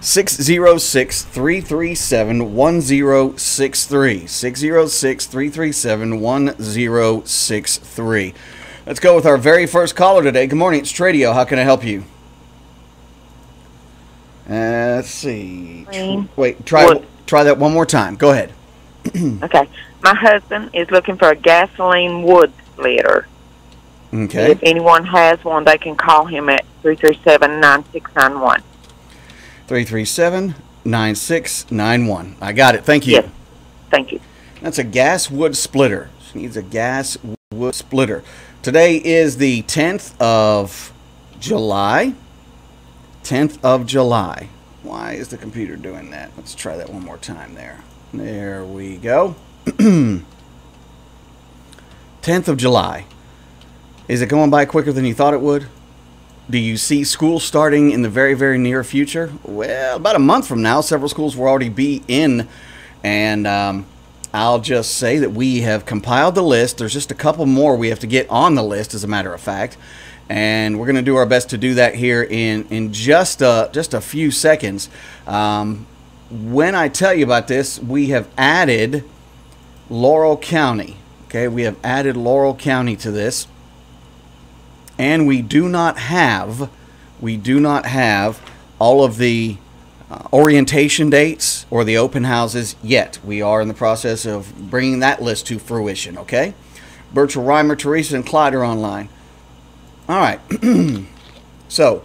606-337-1063. 606-337-1063. Let's go with our very first caller today. Good morning, it's Tradio. How can I help you? Let's see. Wait, try that one more time. Go ahead. Okay. My husband is looking for a gasoline wood splitter. Okay. If anyone has one, they can call him at 337-9691. 337-9691. I got it. Thank you. Yes. Thank you. That's a gas wood splitter. She needs a gas wood splitter. Today is the 10th of July. 10th of July. Why is the computer doing that? Let's try that one more time there. There we go. 10th of July. Is it going by quicker than you thought it would? Do you see school starting in the very, very near future? Well, about a month from now, several schools will already be in. And I'll just say that we have compiled the list. There's just a couple more we have to get on the list, as a matter of fact. And we're going to do our best to do that here in just a few seconds. When I tell you about this, we have added Laurel County. Okay, we have added Laurel County to this. And we do not have all of the orientation dates or the open houses yet. We are in the process of bringing that list to fruition, okay? Virtual Rhymer, Teresa, and Clyde are online. All right. So,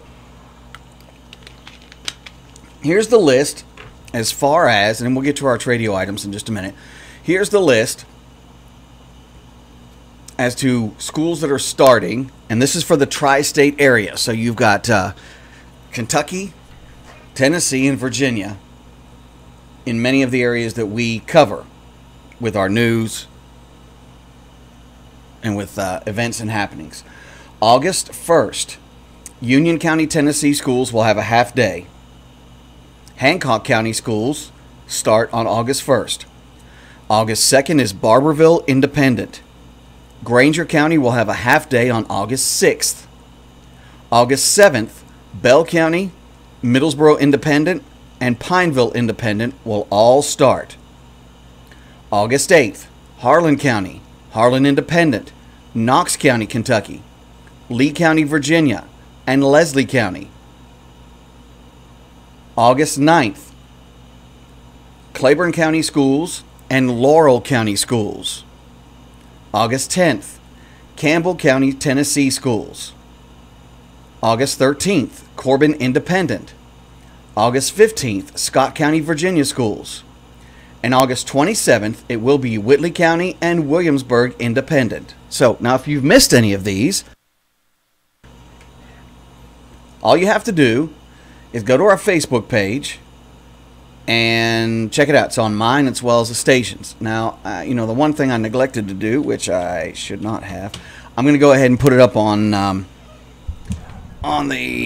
here's the list as far as, and we'll get to our Tradio items in just a minute. Here's the list as to schools that are starting, and this is for the tri-state area. So you've got Kentucky, Tennessee, and Virginia in many of the areas that we cover with our news and with events and happenings. August 1st, Union County, Tennessee schools will have a half day. Hancock County schools start on August 1st. August 2nd is Barberville Independent. Granger County will have a half day on August 6th. August 7th, Bell County, Middlesboro Independent, and Pineville Independent will all start. August 8th, Harlan County, Harlan Independent, Knox County, Kentucky, Lee County, Virginia, and Leslie County. August 9th, Claiborne County Schools and Laurel County Schools. August 10th, Campbell County, Tennessee Schools. August 13th, Corbin Independent. August 15th, Scott County, Virginia Schools. And August 27th, it will be Whitley County and Williamsburg Independent. So, now if you've missed any of these, all you have to do is go to our Facebook page and check it out. It's on mine as well as the stations. Now, the one thing I neglected to do, which I should not have, I'm going to go ahead and put it up on the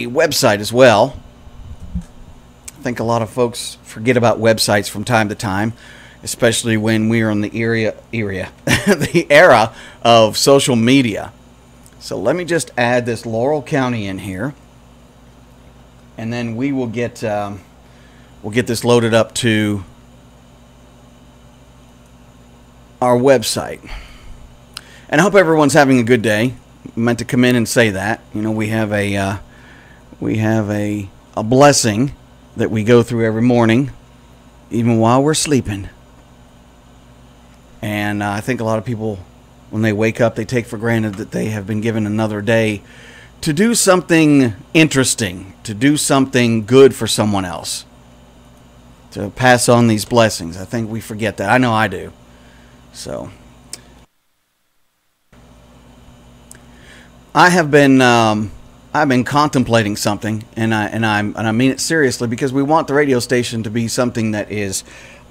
website as well. I think a lot of folks forget about websites from time to time, especially when we're in the the era of social media. So let me just add this Laurel County in here, and then we will get we'll get this loaded up to our website. And I hope everyone's having a good day. I meant to come in and say that. We have a blessing that we go through every morning, even while we're sleeping. And I think a lot of people, when they wake up, they take for granted that they have been given another day to do something interesting, to do something good for someone else, to pass on these blessings. I think we forget that. I know I do. So I've been contemplating something, and I mean it seriously, because we want the radio station to be something that is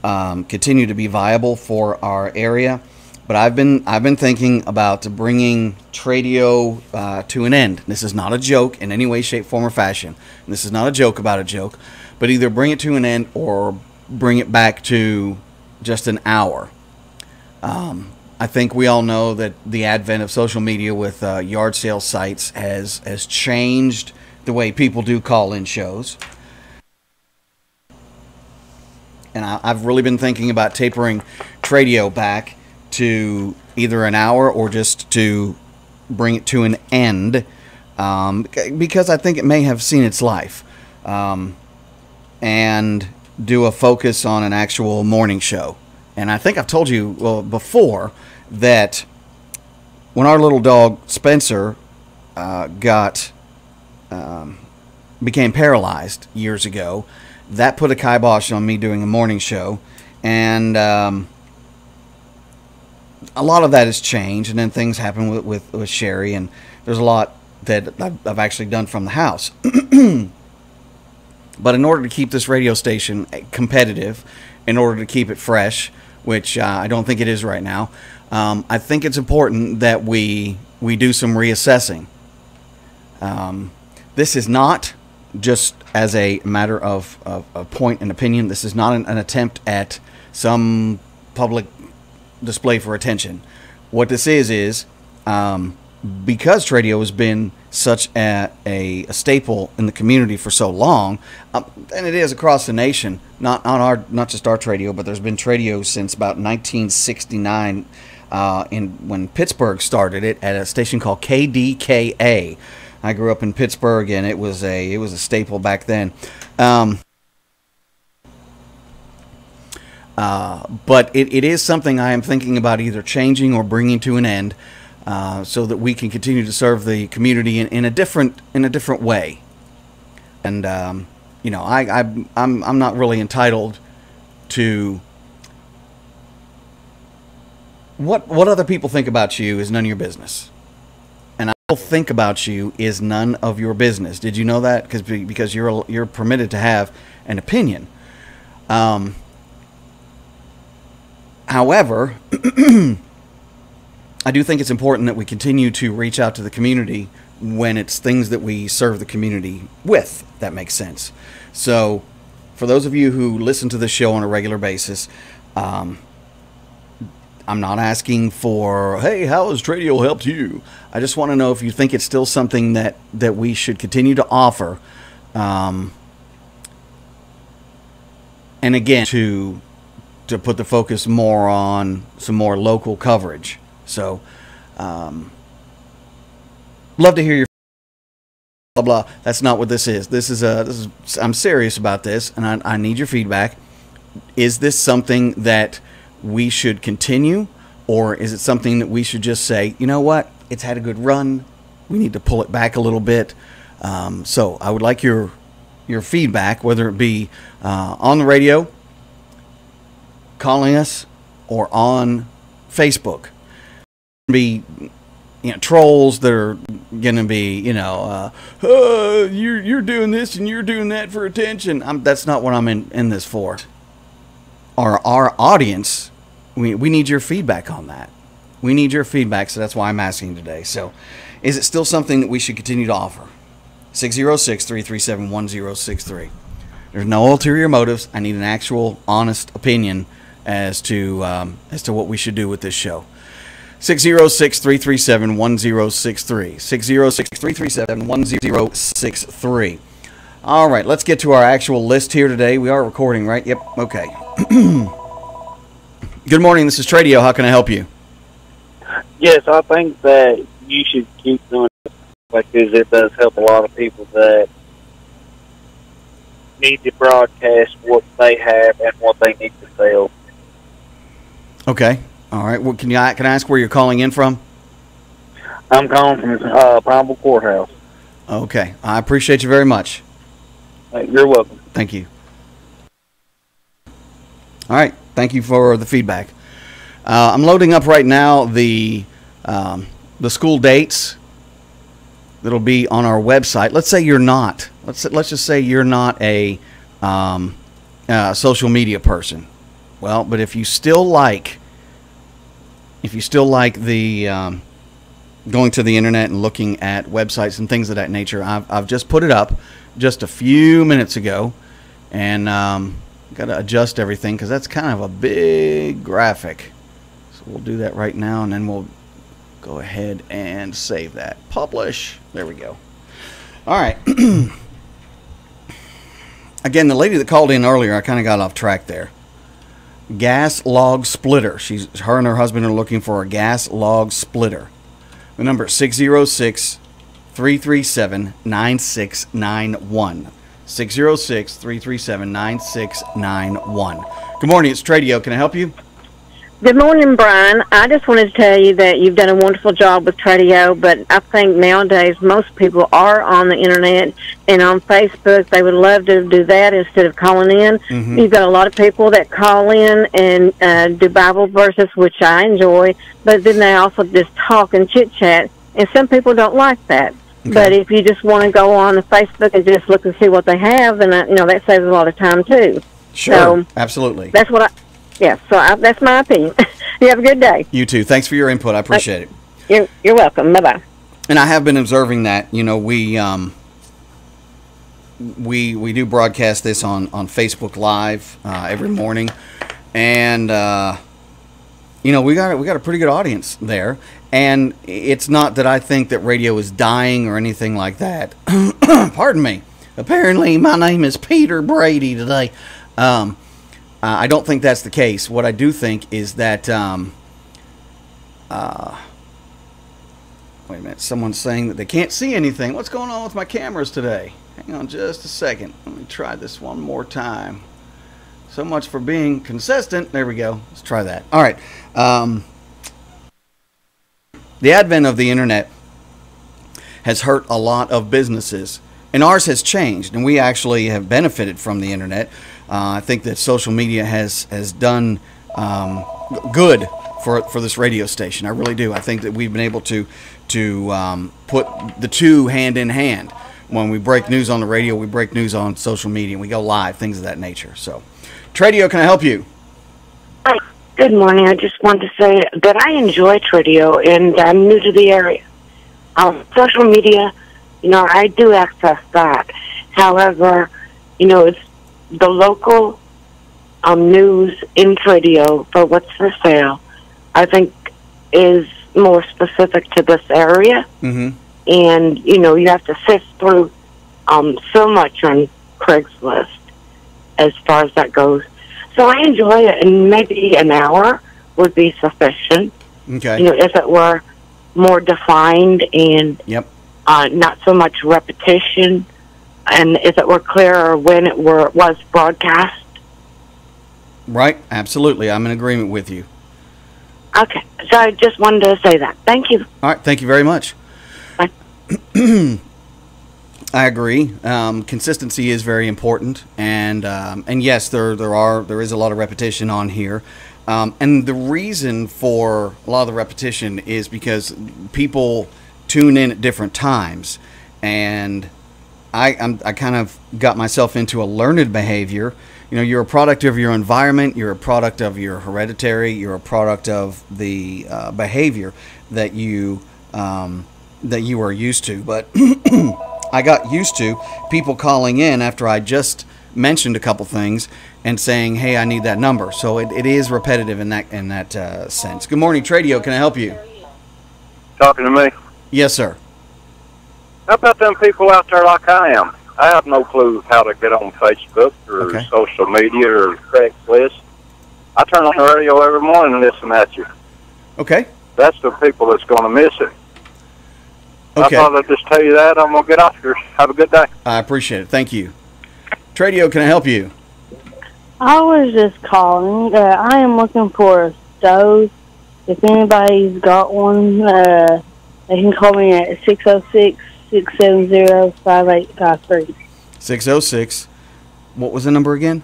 continue to be viable for our area. But I've been thinking about bringing Tradio to an end. This is not a joke in any way, shape, form, or fashion. And this is not a joke about a joke, but either bring it to an end or bring it back to just an hour. I think we all know that the advent of social media with yard sale sites has changed the way people do call-in shows. and I've really been thinking about tapering Tradio back to either an hour or just to bring it to an end, because I think it may have seen its life, and do a focus on an actual morning show. And I think I've told you before that when our little dog Spencer became paralyzed years ago, that put a kibosh on me doing a morning show, and a lot of that has changed, and then things happen with Sherry, and there's a lot that I've actually done from the house. But in order to keep this radio station competitive, in order to keep it fresh, which I don't think it is right now, I think it's important that we do some reassessing. This is not just as a matter of point and opinion. This is not an attempt at some public display for attention. What this is because Tradio has been such a staple in the community for so long, and it is across the nation, not just our Tradio, but there's been Tradio since about 1969, when Pittsburgh started it at a station called KDKA. I grew up in Pittsburgh, and it was a staple back then. But it is something I am thinking about either changing or bringing to an end, so that we can continue to serve the community in a different way. And I'm not really entitled to what other people think about you is none of your business. And I think about you is none of your business. Did you know that? Because you're permitted to have an opinion. However, I do think it's important that we continue to reach out to the community when it's things that we serve the community with. That makes sense. So, for those of you who listen to the show on a regular basis, I'm not asking for, hey, how has Tradio helped you? I just want to know if you think it's still something that we should continue to offer. And again, to put the focus more on some more local coverage. So, love to hear your blah blah. That's not what this is. This is I'm serious about this, and I need your feedback. Is this something that we should continue, or is it something that we should just say, you know what, it's had a good run, we need to pull it back a little bit? So I would like your feedback, whether it be on the radio, calling us, or on Facebook. Be trolls that are gonna be you're doing this and you're doing that for attention. That's not what I'm in this for. Our audience, we need your feedback on that. We need your feedback, so that's why I'm asking today. So, is it still something that we should continue to offer? 606-337-1063. There's no ulterior motives. I need an actual, honest opinion as to what we should do with this show. 606-337-1063. 606-337-1063. All right, let's get to our actual list here today. We are recording, right? Yep, okay. Good morning, this is Tradio. How can I help you? Yes, I think that you should keep doing it like this. It does help a lot of people that need to broadcast what they have and what they need to sell. Okay. All right. Well, can I ask where you're calling in from? I'm calling from Pineville Courthouse. Okay. I appreciate you very much. You're welcome. Thank you. All right. Thank you for the feedback. I'm loading up right now the school dates that'll be on our website. Let's say you're not. Let's just say you're not a social media person. Well, but if you still like the going to the internet and looking at websites and things of that nature, I've just put it up just a few minutes ago, and got to adjust everything because that's kind of a big graphic. So we'll do that right now, and then we'll go ahead and save that. Publish. There we go. All right. Again, the lady that called in earlier, I kind of got off track there. gas log splitter. Her and her husband are looking for a gas log splitter. The number is 606-337-9691. 606-337-9691. Good morning, it's Tradio. Can I help you? Good morning, Brian. I just wanted to tell you that you've done a wonderful job with Tradio, but I think nowadays most people are on the internet and on Facebook. They would love to do that instead of calling in. Mm-hmm. You've got a lot of people that call in and do Bible verses, which I enjoy, but then they also just talk and chit-chat, and some people don't like that. Okay. But if you just want to go on the Facebook and just look and see what they have, then that saves a lot of time too. Sure, so absolutely. That's what that's my opinion. You have a good day. You too. Thanks for your input. I appreciate it. You're welcome. Bye-bye. And I have been observing that. We do broadcast this on Facebook Live every morning, and we got a pretty good audience there. And it's not that I think that radio is dying or anything like that. Pardon me. Apparently, my name is Peter Brady today. I don't think that's the case. What I do think is that, wait a minute, someone's saying that they can't see anything. What's going on with my cameras today? Hang on just a second. Let me try this one more time. So much for being consistent. There we go. Let's try that. All right. The advent of the internet has hurt a lot of businesses, and ours has changed, and we actually have benefited from the internet. I think that social media has done good for this radio station. I really do. I think that we've been able to put the two hand in hand. When we break news on the radio, we break news on social media, and we go live, things of that nature. So, Tradio, can I help you? Hi. Good morning. I just wanted to say that I enjoy Tradio, and I'm new to the area. Social media, I do access that. However, it's the local news in Tradio for what's for sale, I think, is more specific to this area. Mm-hmm. And, you have to sift through so much on Craigslist as far as that goes. So I enjoy it, and maybe an hour would be sufficient. Okay. If it were more defined and not so much repetition, and if it were clearer when it was broadcast. Right, absolutely. I'm in agreement with you. Okay, so I just wanted to say that. Thank you. All right, thank you very much. Bye. I agree. Consistency is very important, and yes, there is a lot of repetition on here, and the reason for a lot of the repetition is because people tune in at different times, and I kind of got myself into a learned behavior. You're a product of your environment. You're a product of your hereditary. You're a product of the behavior that you are used to. But I got used to people calling in after I just mentioned a couple things and saying, "Hey, I need that number." So it is repetitive in that sense. Good morning, Tradio. Can I help you? Talking to me? Yes, sir. How about them people out there like I am? I have no clue how to get on Facebook or social media or Craigslist. I turn on the radio every morning and listen at you. Okay. That's the people that's going to miss it. Okay. I thought I'd just tell you that. I'm going to get off here. Have a good day. I appreciate it. Thank you. Tradio, can I help you? I was just calling. I am looking for a stove. If anybody's got one, they can call me at 606-670-5853. 606. What was the number again?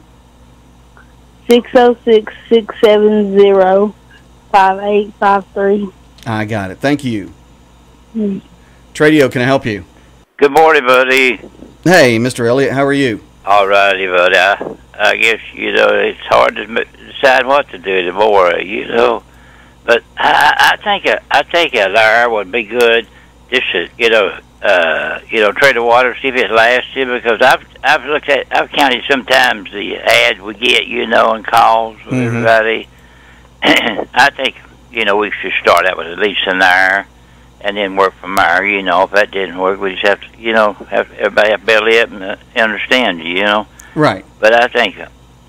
606-670-5853. I got it. Thank you. Tradio, can I help you? Good morning, buddy. Hey, Mr. Elliott, how are you? All righty, buddy. I guess, it's hard to decide what to do anymore, But I think an hour would be good just to, tread the water, see if it lasts you, because I've counted sometimes the ads we get, and calls from everybody. I think, we should start out with at least an hour and then work from there. If that didn't work, we just have to, have everybody belly up and understand you, Right. But I think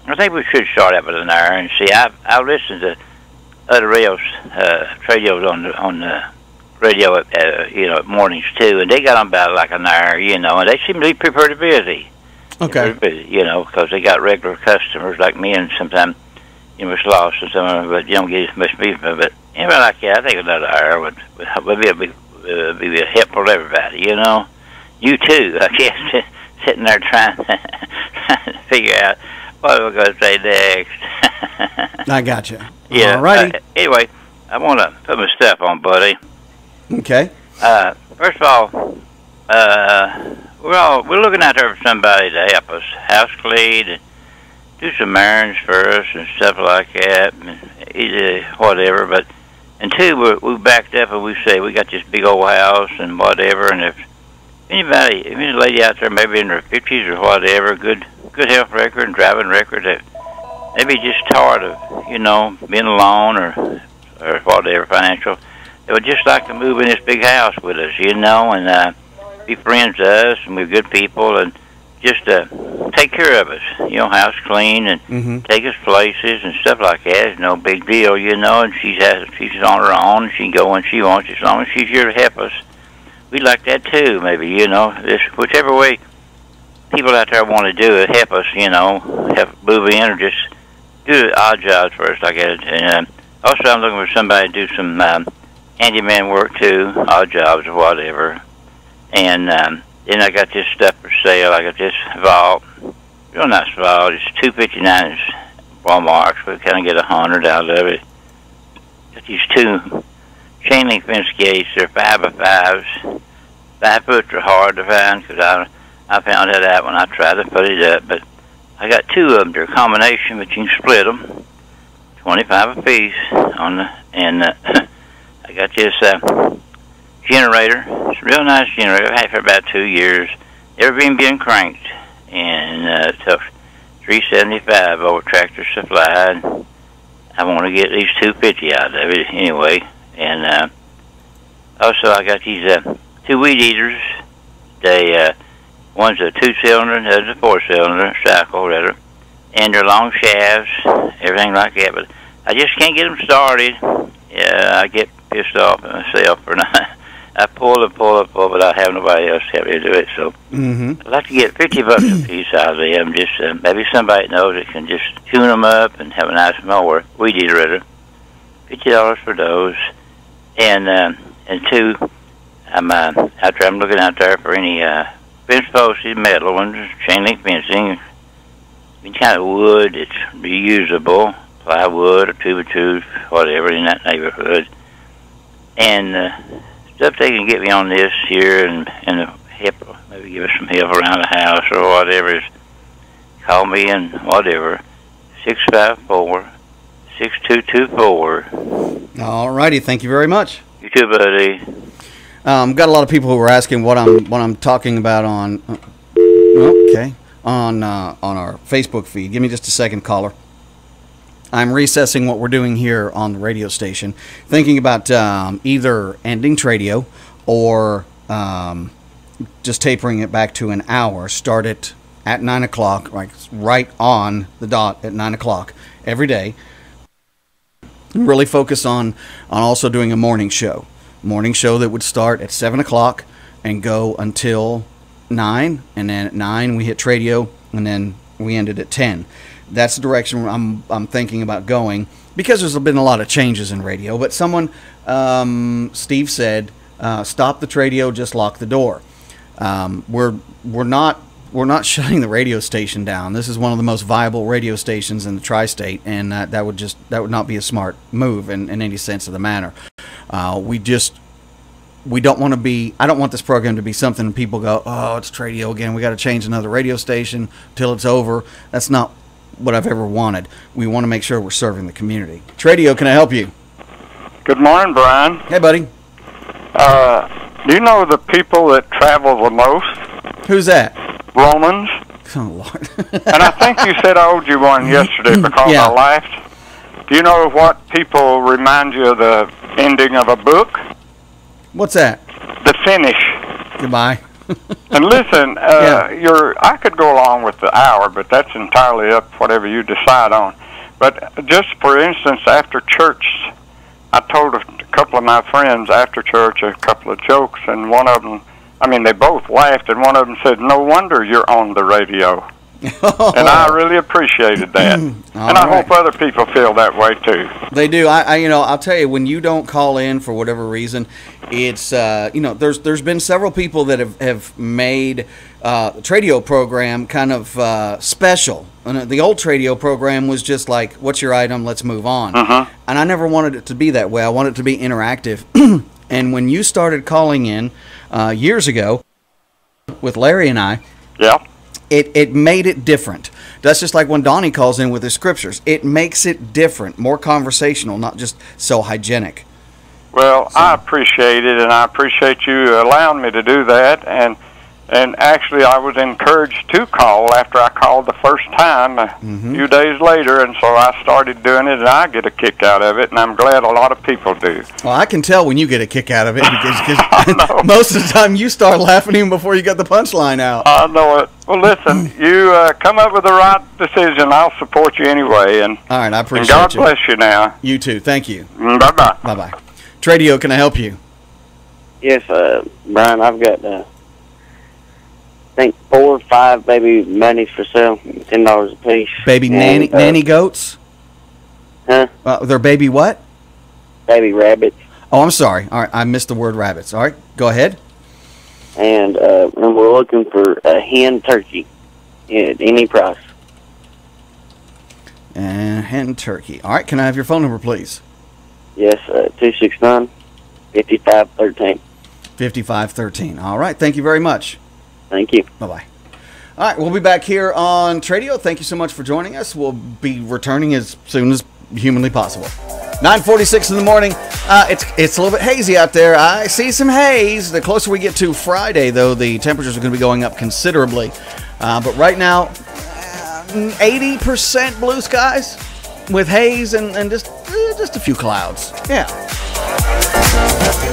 I think we should start out with an hour and see. I've listened to other radios on the radio, mornings too, and they got on about like an hour, and they seem to be pretty busy. Okay. Pretty busy, because they got regular customers like me, and sometimes it's lost or something, but you don't get as much people. But anyway, like I think another hour would be a help for everybody. You too, I guess, sitting there trying to figure out what we're going to say next. I got you. Yeah. All righty. Anyway, I want to put my stuff on, buddy. Okay. First of all, we're looking out there for somebody to help us house clean and do some errands for us and stuff like that, and whatever. But and two, we backed up and we say we got this big old house and whatever. And if any lady out there, maybe in her 50s or whatever, good health record and driving record, that maybe just tired of being alone or whatever financial, they would just like to move in this big house with us, and be friends to us, and we're good people, and just take care of us, house clean, and take us places and stuff like that. It's no big deal, and she's on her own, and she can go when she wants, as long as she's here to help us. We'd like that too, maybe, whichever way people out there want to do it, help us, help move in, or just do odd jobs for us like that. And also I'm looking for somebody to do some handyman work too, odd jobs or whatever. And then I got this stuff for sale. I got this vault, real nice vault. It's $259 Walmart. So we kind of get $100 out of it. Got these two chain link fence gates. They're 5x5s. 5 foot are hard to find because I found that out when I tried to put it up. But I got two of them. They're a combination, but you can split them. 25 a piece and I got this generator. It's a real nice generator. I've had it for about 2 years. Never been being cranked. And it's a $375 over Tractor Supply. And I want to get at least $250 out of it anyway. And also I got these two weed eaters. One's a 2-cylinder and the other's a 4-cylinder, cycle, rather. And they're long shafts, everything like that. But I just can't get them started. I get pissed off at myself for not. I pull, but I have nobody else to help me do it. So I'd like to get $50 a piece out of them. Just maybe somebody knows it can just tune them up and have a nice mower, weed eater, rather. $50 for those. And two, I'm looking out there for any fence posted metal ones, chain link fencing. Any kind of wood that's reusable, plywood or 2x2, whatever in that neighborhood. And stuff they can get me on this here and help, maybe give us some help around the house or whatever. Call me and whatever. 654-6224. All righty, thank you very much. You too, buddy. Got a lot of people who are asking what I'm talking about on. On our Facebook feed. Give me just a second, caller. I'm recessing what we're doing here on the radio station, thinking about either ending Tradio or just tapering it back to an hour. Start it at 9 o'clock, like right on the dot at 9 o'clock every day. Really focus on also doing a morning show. Morning show that would start at 7 o'clock and go until 9, and then at 9 we hit Tradio, and then we ended at 10. That's the direction I'm thinking about going, because there's been a lot of changes in radio. But someone, Steve said, stop the Tradio, just lock the door. We're not shutting the radio station down. This is one of the most viable radio stations in the tri-state, and that would not be a smart move in any sense of the matter. We don't want to be. I don't want this program to be something people go, oh, it's Tradio again. We got to change another radio station till it's over. That's not what I've ever wanted. We want to make sure we're serving the community. Tradio, can I help you? Good morning, Brian. Hey, buddy. Do you know the people that travel the most? Who's that? Romans. Oh, Lord. And I think you said I owed you one yesterday because I laughed. Do you know what people remind you of the ending of a book? What's that? The finish. Goodbye. And listen, I could go along with the hour, but that's entirely up whatever you decide on. But just for instance, after church, I told a couple of my friends after church a couple of jokes, and one of them, I mean, they both laughed, and one of them said, "No wonder you're on the radio." And I really appreciated that. And I hope other people feel that way too. They do. I'll tell you, when you don't call in for whatever reason, it's there's been several people that have made the Tradio program kind of special. And the old Tradio program was just like, "What's your item? Let's move on." And I never wanted it to be that way. I wanted it to be interactive. And when you started calling in years ago with Larry and I, it made it different. That's just like when Donnie calls in with his scriptures. It makes it different, more conversational, not just so hygienic. Well, I appreciate it, and I appreciate you allowing me to do that. And actually, I was encouraged to call after I called the first time a few days later, and so I started doing it, and I get a kick out of it, and I'm glad a lot of people do. Well, I can tell when you get a kick out of it, because most of the time you start laughing even before you get the punchline out. I know it. Well, listen, you come up with the right decision. I'll support you anyway. And all right, I appreciate you. And God bless you now. You too. Thank you. Bye-bye. Bye-bye. Tradio, can I help you? Yes, Brian, I've got... I think 4 or 5 baby bunnies for sale, $10 a piece. Baby nanny goats? Huh? They're baby what? Baby rabbits. Oh, I'm sorry. All right, I missed the word rabbits. All right, go ahead. And we're looking for a hen turkey at any price. And hen turkey. All right, can I have your phone number, please? Yes, 269-5513. 5513. All right, thank you very much. Thank you. Bye-bye. All right, we'll be back here on Tradio. Thank you so much for joining us. We'll be returning as soon as humanly possible. 9:46 in the morning. It's a little bit hazy out there. I see some haze. The closer we get to Friday, though, the temperatures are going to be going up considerably. But right now, 80% blue skies with haze and just a few clouds. Yeah.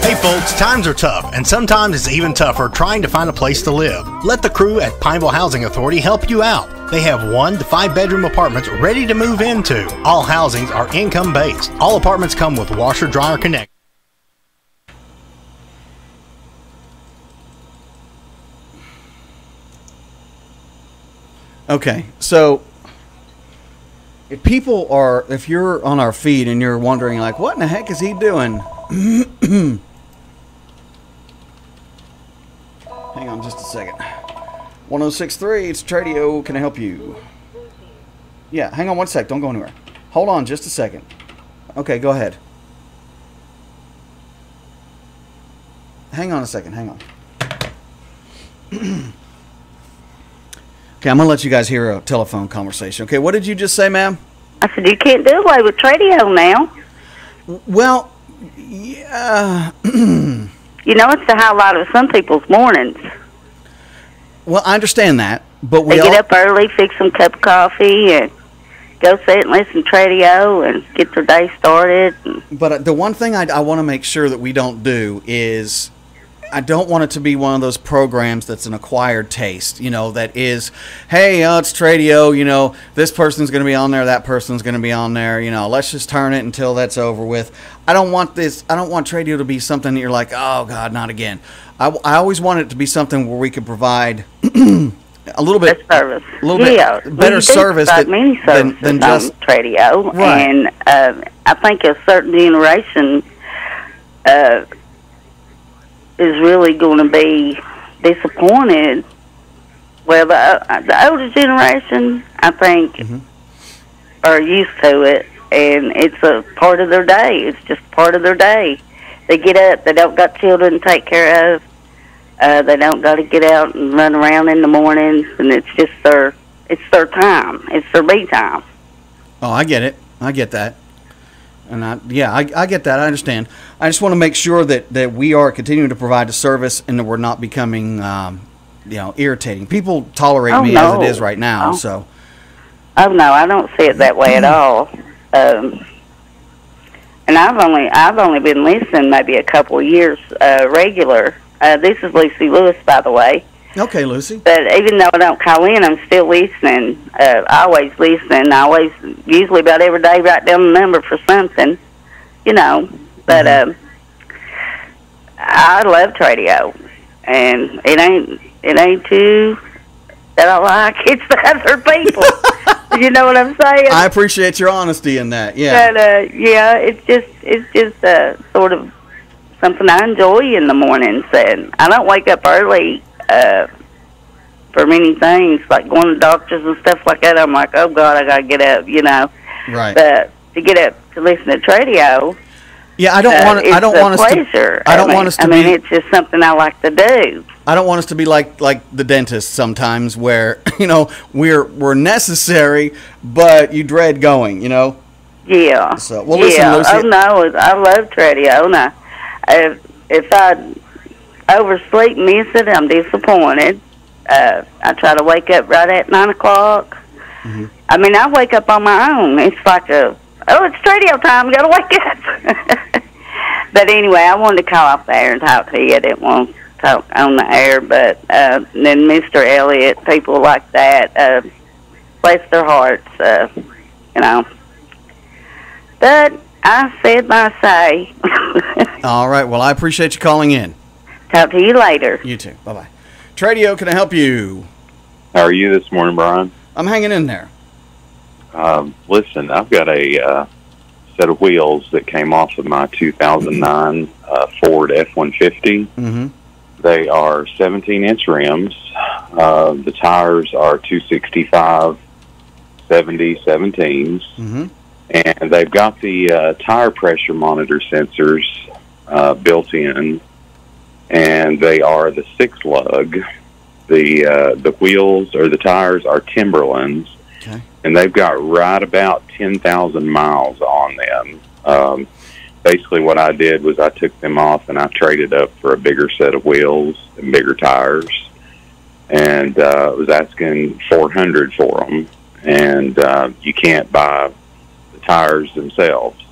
Hey folks, times are tough, and sometimes it's even tougher trying to find a place to live. Let the crew at Pineville Housing Authority help you out. They have 1 to 5 bedroom apartments ready to move into. All housings are income based. All apartments come with washer dryer connect. Okay, so if you're on our feed and you're wondering like, what in the heck is he doing? Hang on just a second. 1063, it's Tradio. Can I help you? Yeah, hang on one sec. Don't go anywhere. Hold on just a second. Okay, go ahead. Hang on a second. Hang on. Okay, I'm going to let you guys hear a telephone conversation. Okay, what did you just say, ma'am? I said, you can't do away with Tradio now. Well, yeah. You know, it's the highlight of some people's mornings. Well, I understand that, but they get up early, fix some cup of coffee, and go sit and listen to Tradio and get their day started. But the one thing I want to make sure that we don't do is I don't want it to be one of those programs that's an acquired taste, you know, that is, hey, it's Tradio, you know, this person's going to be on there, that person's going to be on there, you know, let's just turn it until that's over with. I don't want Tradio to be something that you're like, oh, God, not again. I always want it to be something where we could provide a little bit service, better service than just Tradio. Right. And I think a certain generation is really going to be disappointed. Well, the older generation, I think, are used to it, and it's a part of their day. It's just part of their day. They get up. They don't got children to take care of. They don't got to get out and run around in the mornings, and it's just their time. It's their me time. Oh, I get it. I get that. And I get that. I understand. I just want to make sure that we are continuing to provide a service and that we're not becoming, irritating. People tolerate me as it is right now. So. Oh no, I don't see it that way at all. And I've only been listening maybe a couple of years regular. This is Lucy Lewis, by the way. Okay, Lucy. But even though I don't call in, I'm still listening. I always listen. I usually about every day, write down the number for something, you know. But I love Tradio, and it ain't too that I like. It's the other people. You know what I'm saying? I appreciate your honesty in that. Yeah. But yeah, it's just sort of something I enjoy in the mornings, and I don't wake up early for many things, like going to doctors and stuff like that. I'm like, oh God, I gotta get up, you know. Right. But to get up to listen to Tradio, yeah, I don't want. I don't want us pleasure. to. I don't want us to. I mean, it's just something I like to do. I don't want us to be like the dentist sometimes, where you know we're necessary, but you dread going. You know. Yeah. So well, listen, Lucy. Oh no, I love Tradio. No, if I oversleep, miss it, I'm disappointed. I try to wake up right at 9 o'clock. Mm-hmm. I mean, I wake up on my own. It's like it's Tradio time. Got to wake up. But anyway, I wanted to call off the air and talk to you. I didn't want to talk on the air, but then Mr. Elliott, people like that, bless their hearts, you know. But I said my say. All right. Well, I appreciate you calling in. Talk to you later. You too. Bye-bye. Tradio, can I help you? How are you this morning, Brian? I'm hanging in there. Listen, I've got a set of wheels that came off of my 2009 Ford F-150. Mm-hmm. They are 17-inch rims. The tires are 265 70/17s. Mm-hmm. And they've got the tire pressure monitor sensors built in. And they are the 6-lug. The wheels or the tires are Timberlands. Okay. And they've got right about 10,000 miles on them. Basically what I did was I took them off and I traded up for a bigger set of wheels and bigger tires. And was asking $400 for them. And you can't buy the tires themselves,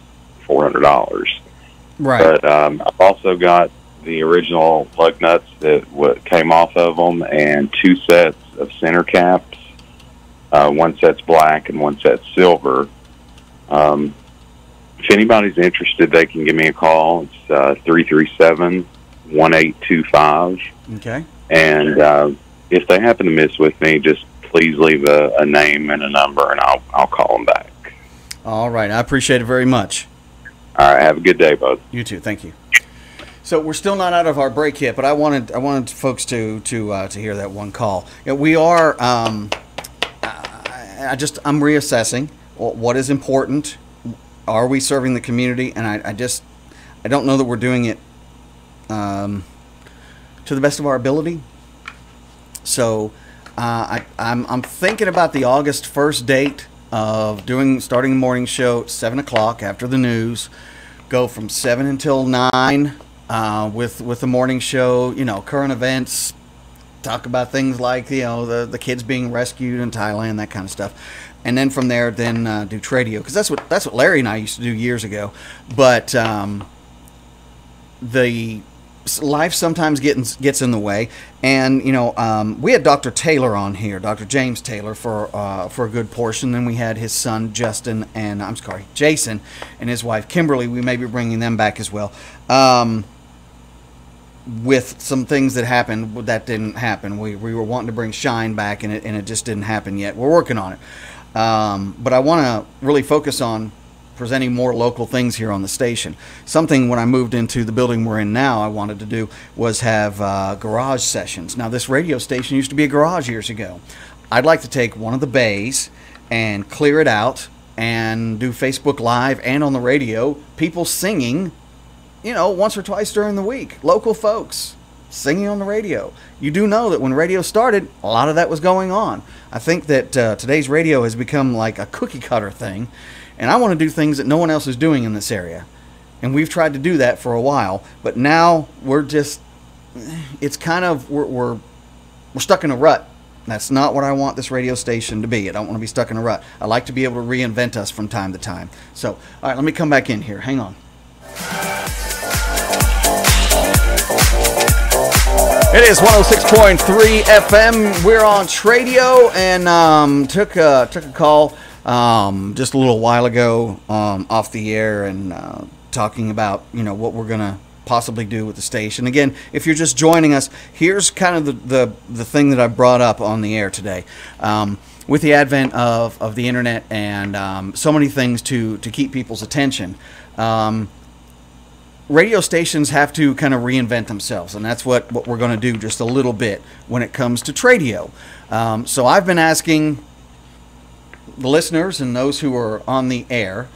$400. Right. But I've also got the original lug nuts that came off of them and 2 sets of center caps. One set's black and one set's silver. If anybody's interested, they can give me a call. It's 337-1825. Okay. And if they happen to miss with me, just please leave a name and a number, and I'll call them back. All right. I appreciate it very much. All right. Have a good day, bud. You too. Thank you. So we're still not out of our break yet, but I wanted folks to hear that one call. You know, we are. I'm reassessing what is important. Are we serving the community? And I don't know that we're doing it to the best of our ability. So I'm thinking about the August 1st date of starting the morning show at 7 o'clock after the news. Go from 7 until 9 with the morning show. You know, current events. Talk about things like the kids being rescued in Thailand, that kind of stuff. And then from there, do Tradio, because that's what Larry and I used to do years ago. But the life sometimes gets in the way, and we had Dr. Taylor on here, Dr. James Taylor, for a good portion. Then we had his son Jason and his wife Kimberly. We may be bringing them back as well. With some things that happened that didn't happen. We were wanting to bring Shine back, and it just didn't happen yet. We're working on it. But I want to really focus on presenting more local things here on the station. Something when I moved into the building we're in now I wanted to do was have garage sessions. Now, this radio station used to be a garage years ago. I'd like to take one of the bays and clear it out and do Facebook Live and on the radio, people singing, once or twice during the week. Local folks singing on the radio. You do know that when radio started, a lot of that was going on. I think that today's radio has become like a cookie cutter thing, and I want to do things that no one else is doing in this area. And we've tried to do that for a while, but now we're just, it's kind of, we're stuck in a rut. That's not what I want this radio station to be. I don't want to be stuck in a rut. I like to be able to reinvent us from time to time. So, all right, let me come back in here. Hang on. It is 106.3 FM. We're on Tradio, and took a call just a little while ago off the air, and talking about what we're gonna possibly do with the station. Again, if you're just joining us, here's kind of the thing that I brought up on the air today. With the advent of the internet and so many things to keep people's attention, radio stations have to kind of reinvent themselves, and that's what we're going to do just a little bit when it comes to Tradio. So I've been asking the listeners and those who are on the air,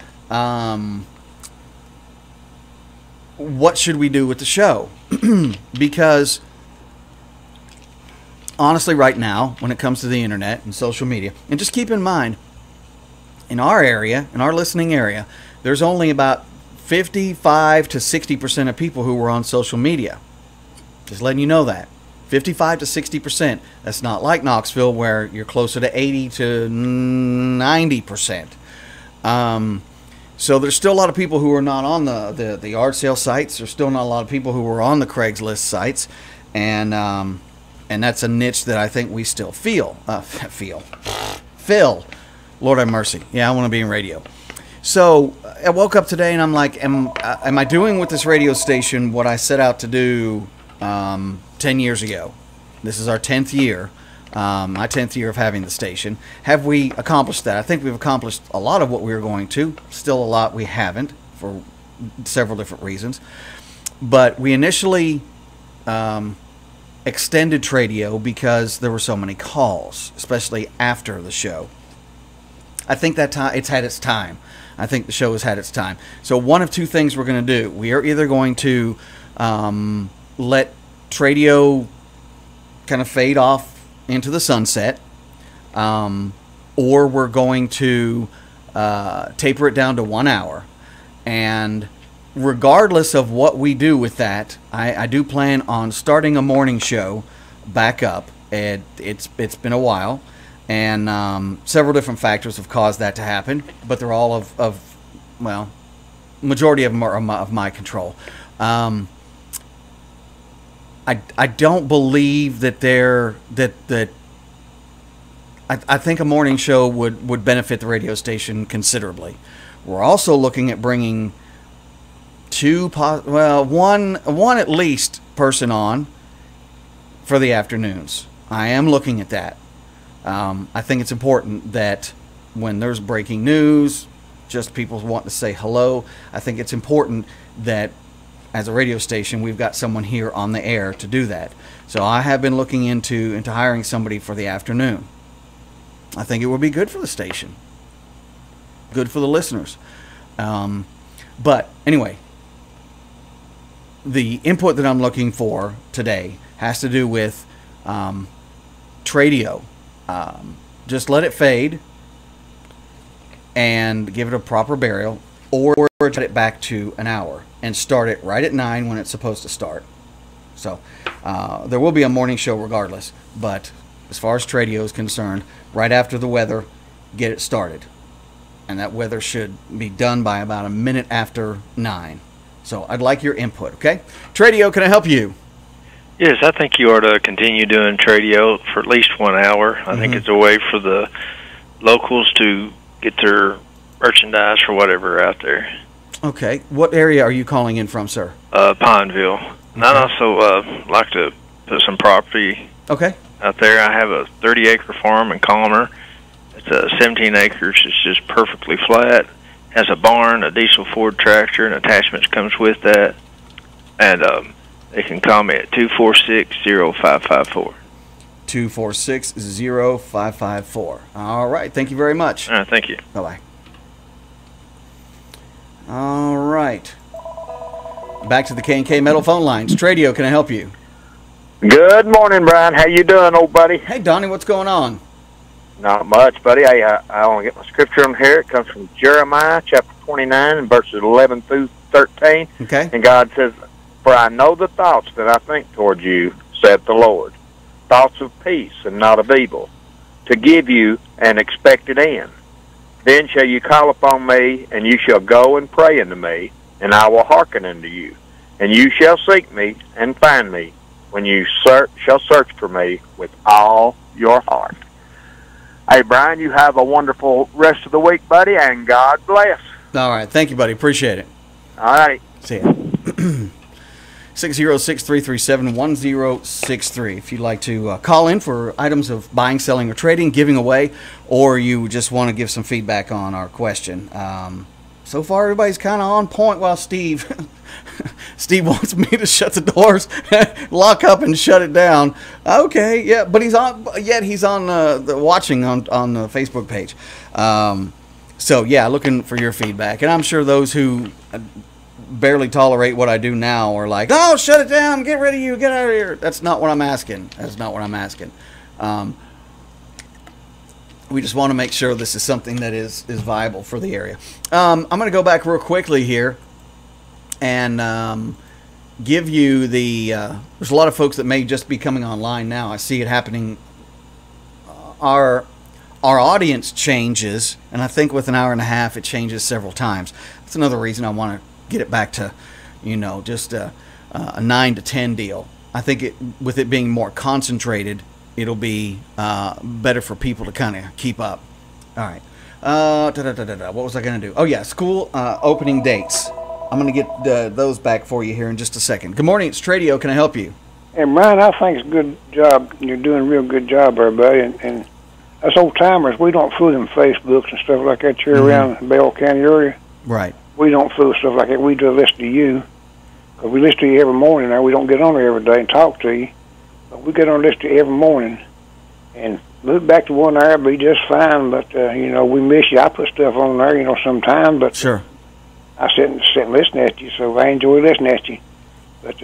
what should we do with the show? Because honestly, right now, when it comes to the internet and social media, and just keep in mind, in our area, in our listening area, there's only about 55 to 60% of people who were on social media. Just letting you know that. 55 to 60%. That's not like Knoxville, where you're closer to 80 to 90%. So there's still a lot of people who are not on the yard sale sites. There's still not a lot of people who are on the Craigslist sites. And that's a niche that I think we still fill. Lord have mercy. Yeah, I want to be in radio. So I woke up today and I'm like, am I doing with this radio station what I set out to do 10 years ago? This is our 10th year, my 10th year of having the station. Have we accomplished that? I think we've accomplished a lot of what we were going to. Still a lot we haven't, for several different reasons. But we initially extended Tradio because there were so many calls, especially after the show. I think that it's had its time. I think the show has had its time. So one of two things we're going to do. We are either going to let Tradio kind of fade off into the sunset, or we're going to taper it down to 1 hour. And regardless of what we do with that, I do plan on starting a morning show back up. It's been a while. And several different factors have caused that to happen, but they're all well, majority of them are of my control. I don't believe that I think a morning show would benefit the radio station considerably. We're also looking at bringing one at least person on for the afternoons. I am looking at that. I think it's important that when there's breaking news, just people want to say hello, I think it's important that as a radio station, we've got someone here on the air to do that. So I have been looking into hiring somebody for the afternoon. I think it would be good for the station, good for the listeners. But anyway, the input that I'm looking for today has to do with Tradio. Just let it fade and give it a proper burial, or cut it back to an hour and start it right at 9 when it's supposed to start. So there will be a morning show regardless, but as far as Tradio is concerned, right after the weather, get it started. And that weather should be done by about a minute after 9. So I'd like your input, okay? Tradio, can I help you? Yes, I think you ought to continue doing Tradio for at least 1 hour. I think it's a way for the locals to get their merchandise or whatever out there. Okay. What area are you calling in from, sir? Pineville. Okay. And I'd also like to put some property out there. I have a 30-acre farm in Calmer. It's 17 acres. It's just perfectly flat. Has a barn, a diesel Ford tractor, and attachments comes with that. And they can call me at 246-0554. 246-0554. All right. Thank you very much. All right. Thank you. Bye-bye. All right. Back to the K&K Metal phone lines. Tradio, can I help you? Good morning, Brian. How you doing, old buddy? Hey, Donnie. What's going on? Not much, buddy. I want to get my scripture on here. It comes from Jeremiah chapter 29 and verses 11 through 13. Okay. And God says, "For I know the thoughts that I think toward you, saith the Lord, thoughts of peace and not of evil, to give you an expected end. Then shall you call upon me, and you shall go and pray unto me, and I will hearken unto you. And you shall seek me and find me, when you shall search for me with all your heart. Hey, Brian, you have a wonderful rest of the week, buddy, and God bless. All right. Thank you, buddy. Appreciate it. All right. See ya. 606-337-1063. If you'd like to call in for items of buying, selling, or trading, giving away, or you just want to give some feedback on our question. So far, everybody's kind of on point while Steve wants me to shut the doors, lock up, and shut it down. Okay, yeah, but he's on the watching on the Facebook page. So, yeah, looking for your feedback. And I'm sure those who barely tolerate what I do now are like, oh, shut it down, get rid of you, get out of here. That's not what I'm asking. That's not what I'm asking. We just want to make sure this is something that is viable for the area. I'm going to go back real quickly here and give you the there's a lot of folks that may just be coming online now. I see it happening. Our audience changes, and I think with an hour and a half it changes several times. That's another reason I want to get it back to, just a 9 to 10 deal. I think with it being more concentrated, it'll be better for people to kind of keep up. All right. What was I going to do? Oh, yeah, school opening dates. I'm going to get those back for you here in just a second. Good morning. It's Tradio. Can I help you? Hey, Brian, I think it's a good job. You're doing a real good job, everybody. And us old-timers, we don't fool them Facebooks and stuff like that here around the Bell County area. Right. We don't fool stuff like that. We do listen to you. Because we listen to you every morning. Now, we don't get on there every day and talk to you. But we get on and listen to you every morning. And move back to 1 hour, be just fine. But, we miss you. I put stuff on there, sometime. But sure. I sit and listen at you, so I enjoy listening at you. But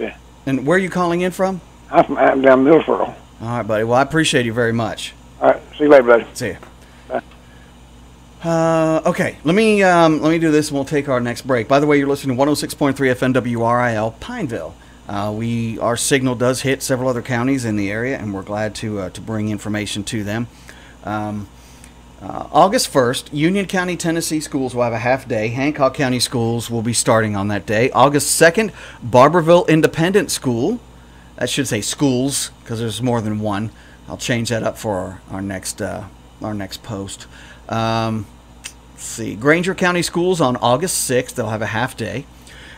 and where are you calling in from? I'm down Milford. All right, buddy. Well, I appreciate you very much. All right. See you later, buddy. See you. Okay, let me do this, and we'll take our next break. By the way, you're listening to 106.3 FM WRIL Pineville. Our signal does hit several other counties in the area, and we're glad to bring information to them. August 1st, Union County, Tennessee schools will have a half day. Hancock County schools will be starting on that day. August 2nd, Barberville Independent School. That should say schools because there's more than one. I'll change that up for our next post. Let's see. Granger County schools on August 6th. They'll have a half day.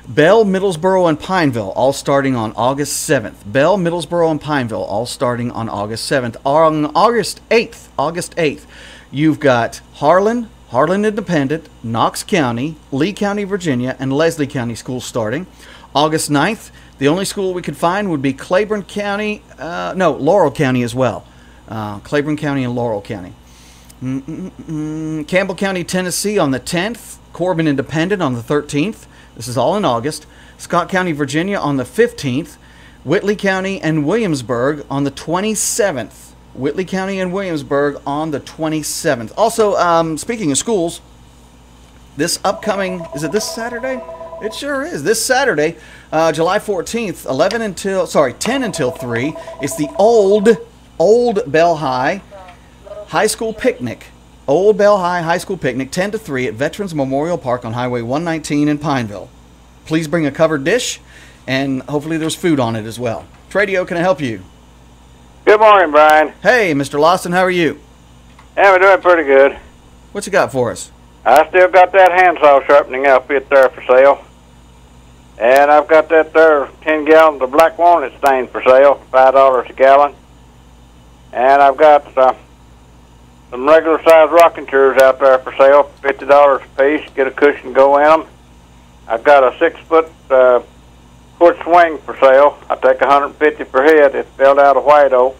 Bell, Middlesboro, and Pineville all starting on August 7th. Bell, Middlesboro, and Pineville all starting on August 7th. On August 8th, you've got Harlan Independent, Knox County, Lee County, Virginia, and Leslie County schools starting. August 9th, the only school we could find would be Laurel County as well. Claiborne County and Laurel County. Campbell County, Tennessee on the 10th. Corbin Independent on the 13th. This is all in August. Scott County, Virginia on the 15th. Whitley County and Williamsburg on the 27th. Whitley County and Williamsburg on the 27th. Also, speaking of schools, this upcoming, is it this Saturday? It sure is. This Saturday, July 14th, 10 until 3. It's the Old Bell High School Picnic. Old Bell High School Picnic, 10 to 3 at Veterans Memorial Park on Highway 119 in Pineville. Please bring a covered dish, and hopefully there's food on it as well. Tradio, can I help you? Good morning, Brian. Hey, Mr. Lawson, how are you? Yeah, we're doing pretty good. What you got for us? I still got that handsaw sharpening outfit there for sale. And I've got that there 10 gallons of black walnut stain for sale, $5 a gallon. And I've got some regular size rocking chairs out there for sale, $50 a piece. Get a cushion, go in them. I've got a 6-foot foot swing for sale. I take $150 per head. It's built out of white oak.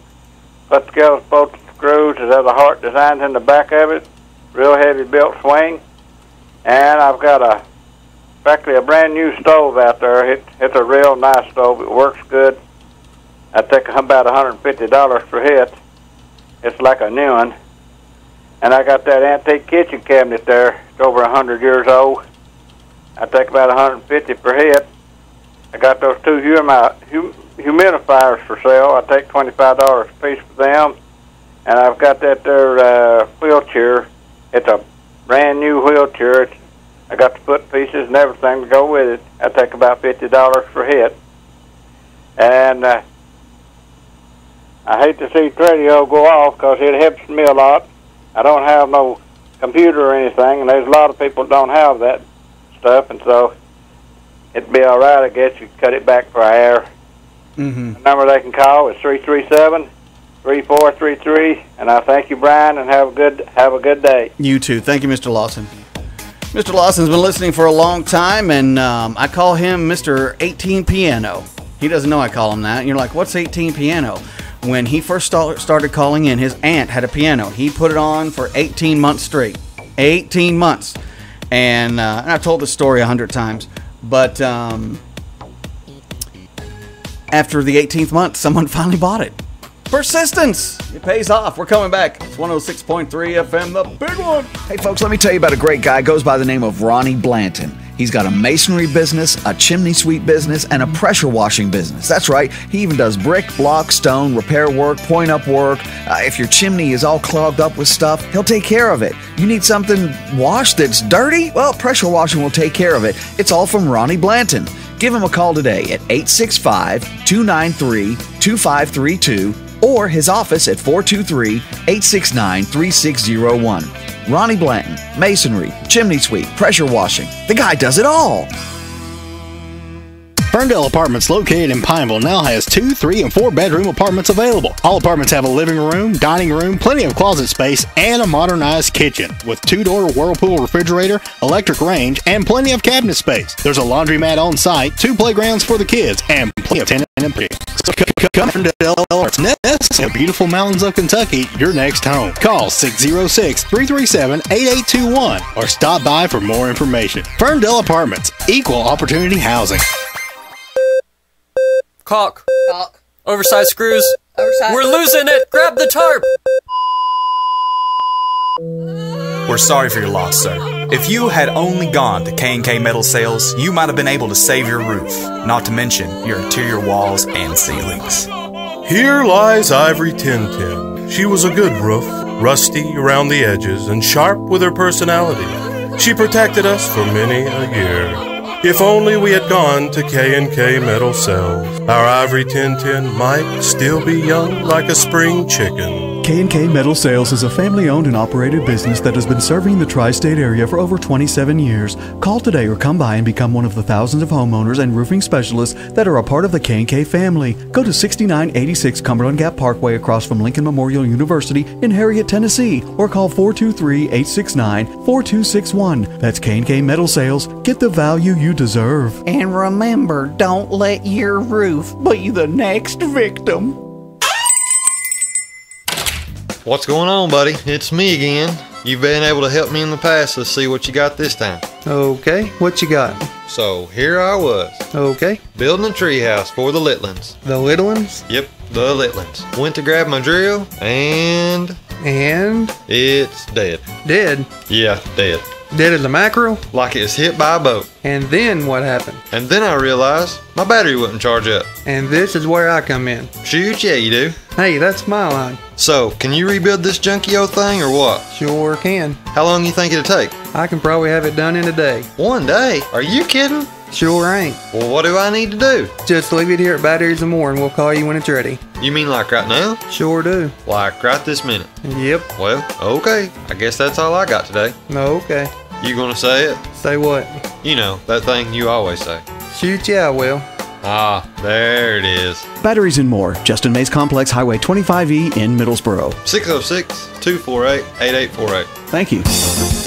Put together both screws. It has a heart designed in the back of it. Real heavy built swing. And I've got practically a brand new stove out there. It's a real nice stove. It works good. I take about $150 per head. It's like a new one. And I got that antique kitchen cabinet there. It's over 100 years old. I take about $150 per head. I got those two humidifiers for sale. I take $25 a piece for them. And I've got that there wheelchair. It's a brand new wheelchair. I got the foot pieces and everything to go with it. I take about $50 per head. And I hate to see Tradio go off because it helps me a lot. I don't have no computer or anything, and there's a lot of people that don't have that stuff, and so it'd be all right, I guess, you cut it back for an hour. Mm-hmm. The number they can call is 337-3433, and I thank you, Brian, and have a good day. You too. Thank you, Mr. Lawson. Mr. Lawson's been listening for a long time, and I call him Mr. 18 Piano. He doesn't know I call him that. And you're like, what's 18 Piano? When he first started calling in, his aunt had a piano. He put it on for 18 months straight. 18 months. And I've told this story 100 times. But after the 18th month, someone finally bought it. Persistence! It pays off. We're coming back. It's 106.3 FM, the big one. Hey, folks, let me tell you about a great guy. Goes by the name of Ronnie Blanton. He's got a masonry business, a chimney sweep business, and a pressure washing business. That's right. He even does brick, block, stone, repair work, point-up work. If your chimney is all clogged up with stuff, he'll take care of it. You need something washed that's dirty? Well, pressure washing will take care of it. It's all from Ronnie Blanton. Give him a call today at 865-293-2532 or his office at 423-869-3601. Ronnie Blanton, masonry, chimney sweep, pressure washing. The guy does it all. Ferndale Apartments, located in Pineville, now has 2, 3, and 4 bedroom apartments available. All apartments have a living room, dining room, plenty of closet space, and a modernized kitchen with 2-door Whirlpool refrigerator, electric range, and plenty of cabinet space. There's a laundromat on site, 2 playgrounds for the kids, and plenty of tenant and play. So come to Ferndale Apartments, in the beautiful mountains of Kentucky, your next home. Call 606-337-8821 or stop by for more information. Ferndale Apartments, equal opportunity housing. Caulk. Oversized screws. We're losing it! Grab the tarp! We're sorry for your loss, sir. If you had only gone to K&K Metal Sales, you might have been able to save your roof, not to mention your interior walls and ceilings. Here lies Ivory Tintin. She was a good roof, rusty around the edges and sharp with her personality. She protected us for many a year. If only we had gone to K&K Metal Sales, our Ivory Tintin might still be young like a spring chicken. K&K Metal Sales is a family-owned and operated business that has been serving the tri-state area for over 27 years. Call today or come by and become one of the thousands of homeowners and roofing specialists that are a part of the K&K family. Go to 6986 Cumberland Gap Parkway across from Lincoln Memorial University in Harriet, Tennessee, or call 423-869-4261. That's K&K Metal Sales. Get the value you deserve. And remember, don't let your roof be the next victim. What's going on, buddy? It's me again. You've been able to help me in the past. Let's see what you got this time. Okay, what you got? So, here I was. Okay. Building a treehouse for the Litlands. The Litlands? Yep, the Litlands. Went to grab my drill, and... it's dead. Dead? Yeah, dead. Dead as a mackerel? Like it was hit by a boat. And then what happened? And then I realized my battery wouldn't charge up. And this is where I come in. Shoot, yeah, you do. Hey, that's my line. So, can you rebuild this junky old thing or what? Sure can. How long you think it'll take? I can probably have it done in a day. 1 day? Are you kidding? Sure ain't. Well, what do I need to do? Just leave it here at Batteries and More and we'll call you when it's ready. You mean like right now? Sure do. Like right this minute? Yep. Well, okay. I guess that's all I got today. Okay. You gonna say it? Say what? You know, that thing you always say. Shoot, yeah, I will. Ah, there it is. Batteries and More, Justin Mays Complex, Highway 25E in Middlesboro. 606-248-8848. Thank you.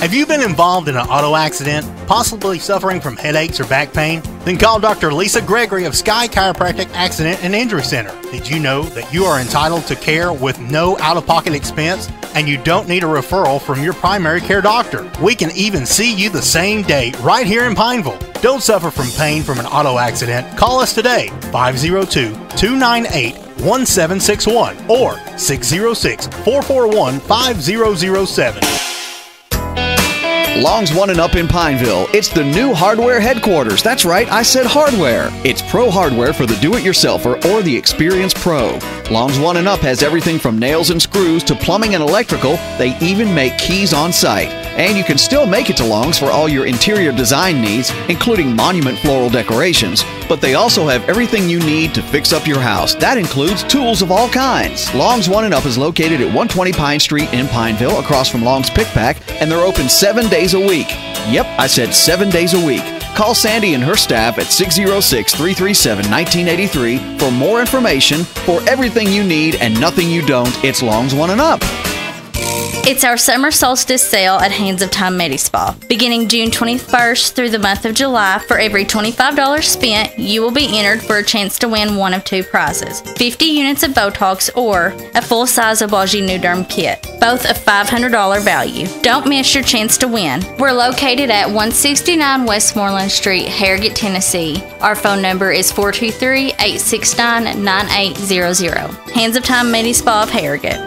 Have you been involved in an auto accident, possibly suffering from headaches or back pain? Then call Dr. Lisa Gregory of Sky Chiropractic Accident and Injury Center. Did you know that you are entitled to care with no out-of-pocket expense, and you don't need a referral from your primary care doctor? We can even see you the same day right here in Pineville. Don't suffer from pain from an auto accident. Call us today, 502-298-1761 or 606-441-5007. Long's One and Up in Pineville. It's the new hardware headquarters. That's right, I said hardware. It's pro hardware for the do-it-yourselfer or the experienced pro. Long's One and Up has everything from nails and screws to plumbing and electrical. They even make keys on site. And you can still make it to Long's for all your interior design needs, including monument floral decorations. But they also have everything you need to fix up your house. That includes tools of all kinds. Long's One and Up is located at 120 Pine Street in Pineville, across from Long's Pick Pack, and they're open 7 days a week. Yep, I said 7 days a week. Call Sandy and her staff at 606-337-1983 for more information. For everything you need and nothing you don't, it's Long's One and Up. It's our summer solstice sale at Hands of Time Medi-Spa. Beginning June 21st through the month of July, for every $25 spent, you will be entered for a chance to win one of two prizes: 50 units of Botox or a full-size Obagi Nuderm kit, both of $500 value. Don't miss your chance to win. We're located at 169 Westmoreland Street, Harrogate, Tennessee. Our phone number is 423-869-9800. Hands of Time Medi-Spa of Harrogate.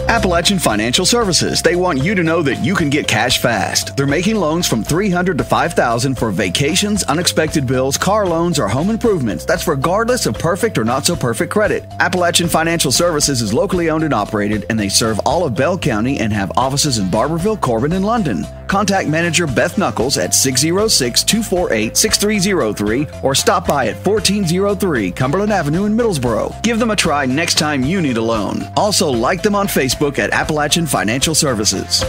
Appalachian Financial Services. They want you to know that you can get cash fast. They're making loans from $300 to $5,000 for vacations, unexpected bills, car loans, or home improvements. That's regardless of perfect or not so perfect credit. Appalachian Financial Services is locally owned and operated, and they serve all of Bell County and have offices in Barberville, Corbin, and London. Contact manager Beth Knuckles at 606-248-6303 or stop by at 1403 Cumberland Avenue in Middlesboro. Give them a try next time you need a loan. Also, like them on Facebook at Appalachian Financial Services.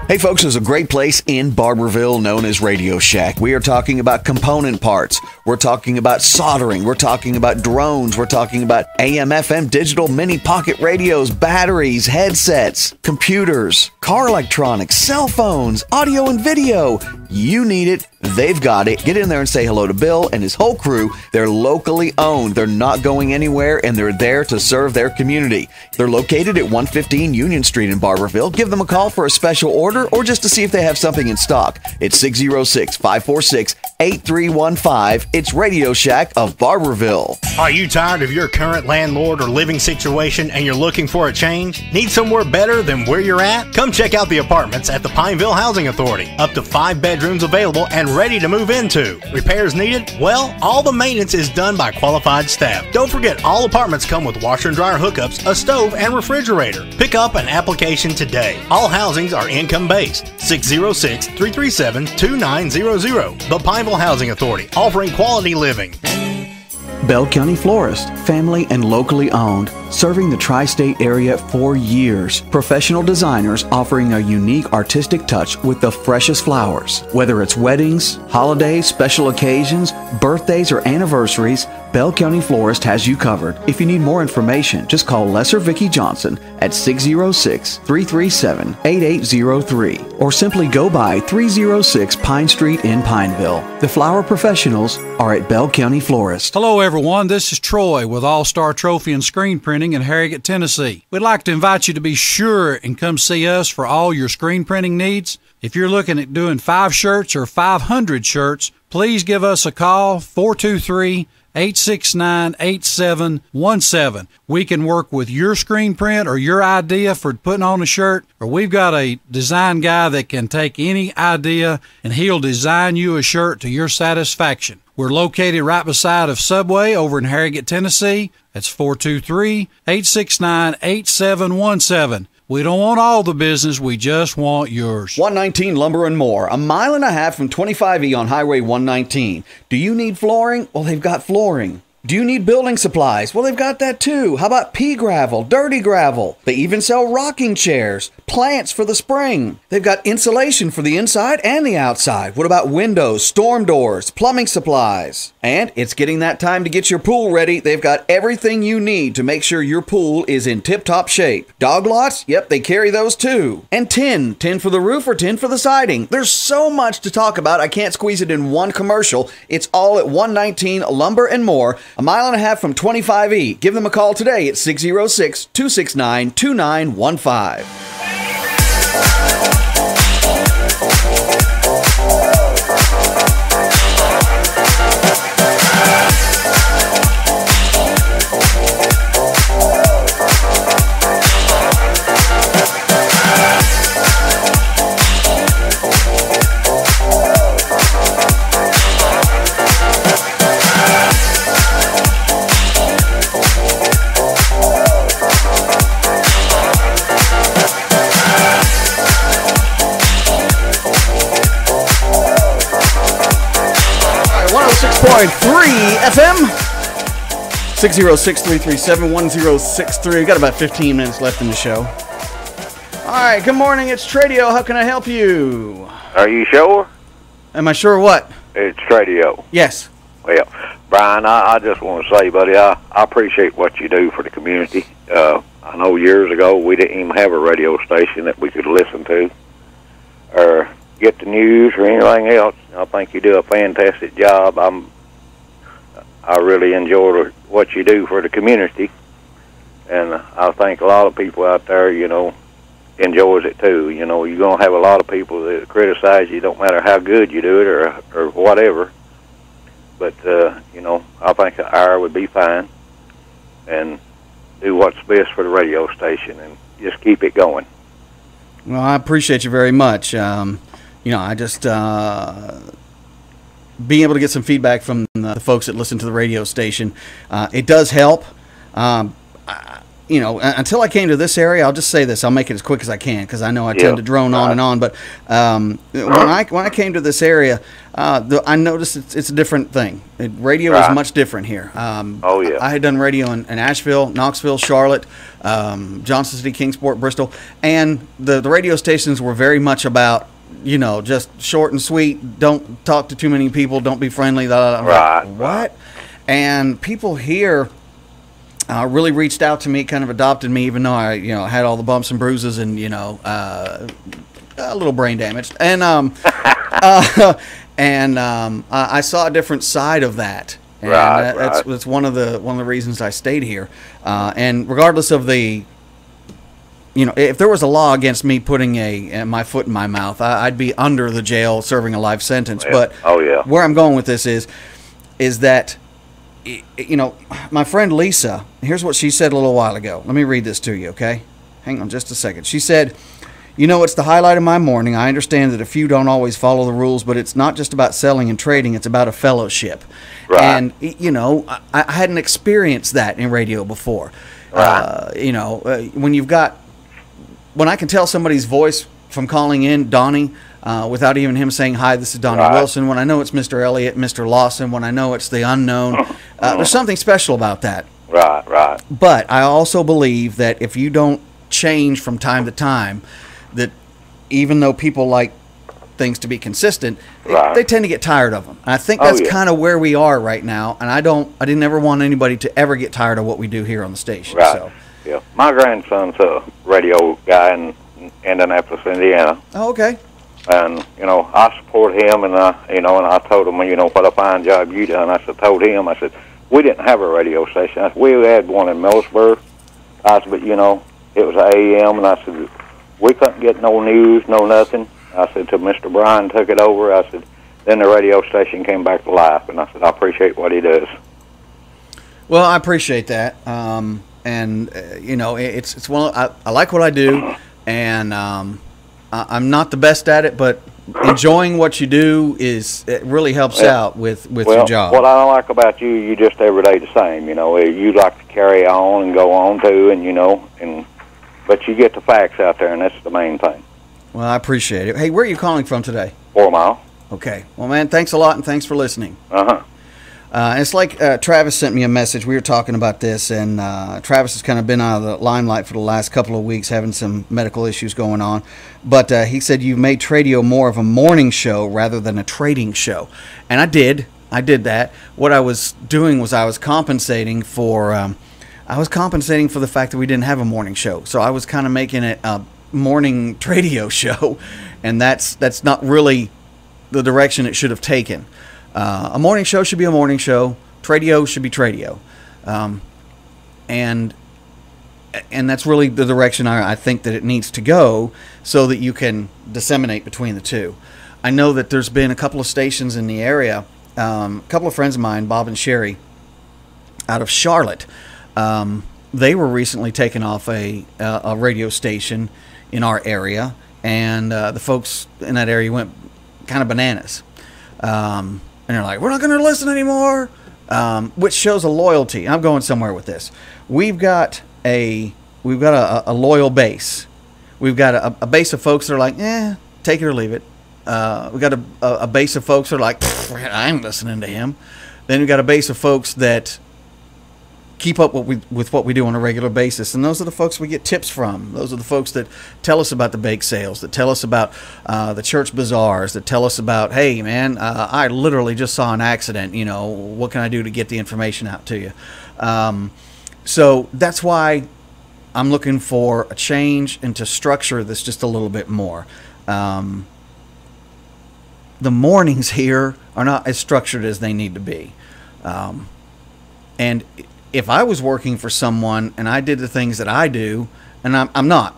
Hey folks, there's a great place in Barberville known as Radio Shack. We are talking about component parts. We're talking about soldering. We're talking about drones. We're talking about AM, FM, digital, mini pocket radios, batteries, headsets, computers, car electronics, cell phones, audio and video. You need it. They've got it. Get in there and say hello to Bill and his whole crew. They're locally owned. They're not going anywhere, and they're there to serve their community. They're located at 115 Union Street in Barberville. Give them a call for a special order or just to see if they have something in stock. It's 606-546-8315. It's Radio Shack of Barberville. Are you tired of your current landlord or living situation and you're looking for a change? Need somewhere better than where you're at? Come check out the apartments at the Pineville Housing Authority. Up to 5 bedrooms available and ready to move into. Repairs needed? Well, all the maintenance is done by qualified staff. Don't forget, all apartments come with washer and dryer hookups, a stove, and refrigerator. Pick up an application today. All housings are income-based. 606-337-2900. The Pineville Housing Authority, offering quality living. Bell County Florist, family and locally owned, serving the tri-state area for years. Professional designers offering a unique artistic touch with the freshest flowers. Whether it's weddings, holidays, special occasions, birthdays, or anniversaries, Bell County Florist has you covered. If you need more information, just call Les or Vicki Johnson at 606-337-8803 or simply go by 306 Pine Street in Pineville. The flower professionals are at Bell County Florist. Hello everyone, this is Troy with All-Star Trophy and Screen Printing in Harrogate, Tennessee. We'd like to invite you to be sure and come see us for all your screen printing needs. If you're looking at doing 5 shirts or 500 shirts, please give us a call, 423-869-8717. We can work with your screen print or your idea for putting on a shirt, or we've got a design guy that can take any idea and he'll design you a shirt to your satisfaction. We're located right beside of Subway over in Harrogate, Tennessee. That's 423-869-8717. We don't want all the business, we just want yours. 119 Lumber and More, a mile and a half from 25E on Highway 119. Do you need flooring? Well, they've got flooring. Do you need building supplies? Well, they've got that too. How about pea gravel, dirty gravel? They even sell rocking chairs, plants for the spring. They've got insulation for the inside and the outside. What about windows, storm doors, plumbing supplies? And it's getting that time to get your pool ready. They've got everything you need to make sure your pool is in tip-top shape. Dog lots? Yep, they carry those too. And tin for the roof or tin for the siding. There's so much to talk about, I can't squeeze it in one commercial. It's all at 119 Lumber and More, a mile and a half from 25E. Give them a call today at 606-269-2915. FM. 606-337-1063. We've got about 15 minutes left in the show. All right, good morning. It's Tradio. How can I help you? Are you sure? Am I sure what? It's Tradio. Yes. Well, Brian, I just want to say, buddy, I appreciate what you do for the community. I know years ago we didn't even have a radio station that we could listen to or get the news or anything else. I think you do a fantastic job. I really enjoy what you do for the community, and I think a lot of people out there, enjoys it too. You're going to have a lot of people that criticize you, don't matter how good you do it or whatever. But, I think an hour would be fine, and do what's best for the radio station and just keep it going. Well, I appreciate you very much. I just being able to get some feedback from the folks that listen to the radio station, it does help. Until I came to this area, I'll just say this. I'll make it as quick as I can because I know I tend to drone on and on. But when I came to this area, I noticed it's a different thing. Radio is much different here. I had done radio in Asheville, Knoxville, Charlotte, Johnson City, Kingsport, Bristol, and the radio stations were very much about, just short and sweet. Don't talk to too many people. Don't be friendly. Right. What? And people here really reached out to me, kind of adopted me, even though I, had all the bumps and bruises and, a little brain damage. And I saw a different side of that. And that's one of the reasons I stayed here. And regardless of the, if there was a law against me putting my foot in my mouth, I'd be under the jail serving a life sentence. Yeah. But where I'm going with this is that, my friend Lisa, here's what she said a little while ago. Let me read this to you, okay? Hang on just a second. She said, it's the highlight of my morning. I understand that a few don't always follow the rules, but it's not just about selling and trading. It's about a fellowship. Right. And, I hadn't experienced that in radio before. Right. When I can tell somebody's voice from calling in, Donnie, without even him saying, hi, this is Donnie Wilson, when I know it's Mr. Elliott, Mr. Lawson, when I know it's the unknown, there's something special about that. Right. But I also believe that if you don't change from time to time, that even though people like things to be consistent, they tend to get tired of them. And I think that's kind of where we are right now, and I didn't ever want anybody to ever get tired of what we do here on the station. Right. So. Yeah. My grandson's a radio guy in Indianapolis, Indiana. Oh, okay. And, I support him, and I told him, what a fine job you done. I told him, we didn't have a radio station. I said, we had one in Millersburg. I said, but, it was AM, and I said, we couldn't get no news, no nothing. I said, till Mr. Bryan took it over, I said, then the radio station came back to life, and I said, I appreciate what he does. Well, I appreciate that. It's one. I like what I do, and I'm not the best at it, but enjoying what you do it really helps out with your job. What I like about you, you just every day the same. You like to carry on and go on too, and but you get the facts out there, and that's the main thing. Well, I appreciate it. Hey, where are you calling from today? 4 Mile. Okay. Well, man, thanks a lot, and thanks for listening. Uh-huh. It's like Travis sent me a message. We were talking about this, and Travis has kind of been out of the limelight for the last couple of weeks, having some medical issues going on. But he said you've made Tradio more of a morning show rather than a trading show. And I did that. What I was doing was I was compensating for the fact that we didn't have a morning show. So I was kind of making it a morning Tradio show, and that's not really the direction it should have taken. A morning show should be a morning show. Tradio should be Tradio. And that's really the direction I think that it needs to go so that you can disseminate between the two. I know that there's been a couple of stations in the area, a couple of friends of mine, Bob and Sherry, out of Charlotte. They were recently taken off a radio station in our area, and the folks in that area went kind of bananas. And they're like, we're not going to listen anymore, which shows a loyalty. I'm going somewhere with this. We've got a loyal base. We've got a base of folks that are like, take it or leave it. We've got a base of folks that are like, I ain't listening to him. Then we've got a base of folks that keep up with what we do on a regular basis, and those are the folks we get tips from. Those are the folks that tell us about the bake sales, that tell us about the church bazaars, that tell us about, hey man, I literally just saw an accident, you know, what can I do to get the information out to you? So that's why I'm looking for a change and to structure this just a little bit more. The mornings here are not as structured as they need to be. And if I was working for someone and I did the things that I do, and I'm not,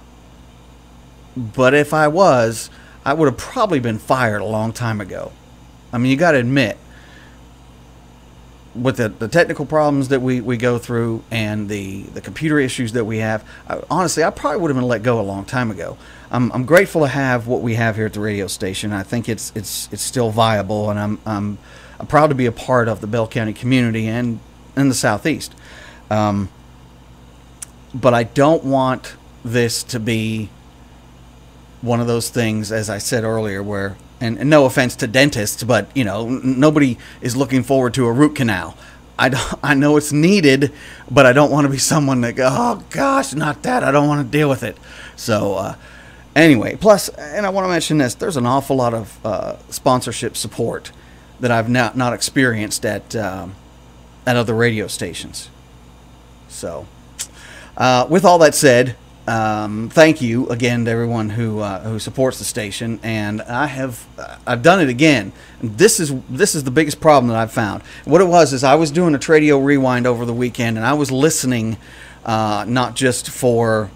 but if I was, I would have probably been fired a long time ago. I mean, you got to admit, with the technical problems that we go through and the computer issues that we have, honestly, I probably would have been let go a long time ago. I'm grateful to have what we have here at the radio station. I think it's still viable, and I'm proud to be a part of the Bell County community and in the Southeast. But I don't want this to be one of those things, as I said earlier, where, and no offense to dentists, but you know, nobody is looking forward to a root canal. I know it's needed, but I don't want to be someone that go, oh gosh, not that, I don't want to deal with it. So anyway, plus, and I want to mention this, there's an awful lot of sponsorship support that I've not experienced at other radio stations. So, with all that said, thank you again to everyone who supports the station, and I've done it again. This is the biggest problem that I've found. What it was is I was doing a Tradio rewind over the weekend, and I was listening not just for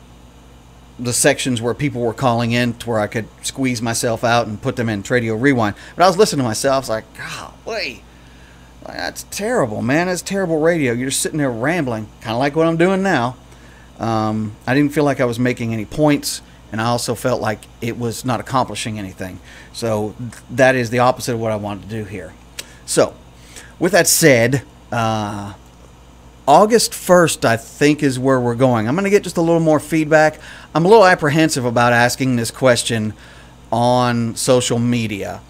the sections where people were calling in to where I could squeeze myself out and put them in Tradio rewind, but I was listening to myself. I was like, golly, that's terrible, man. That's terrible radio. You're just sitting there rambling, kind of like what I'm doing now. I didn't feel like I was making any points, and I also felt like it was not accomplishing anything. So that is the opposite of what I wanted to do here. So with that said, August 1st, I think, is where we're going. I'm going to get just a little more feedback. I'm a little apprehensive about asking this question on social media.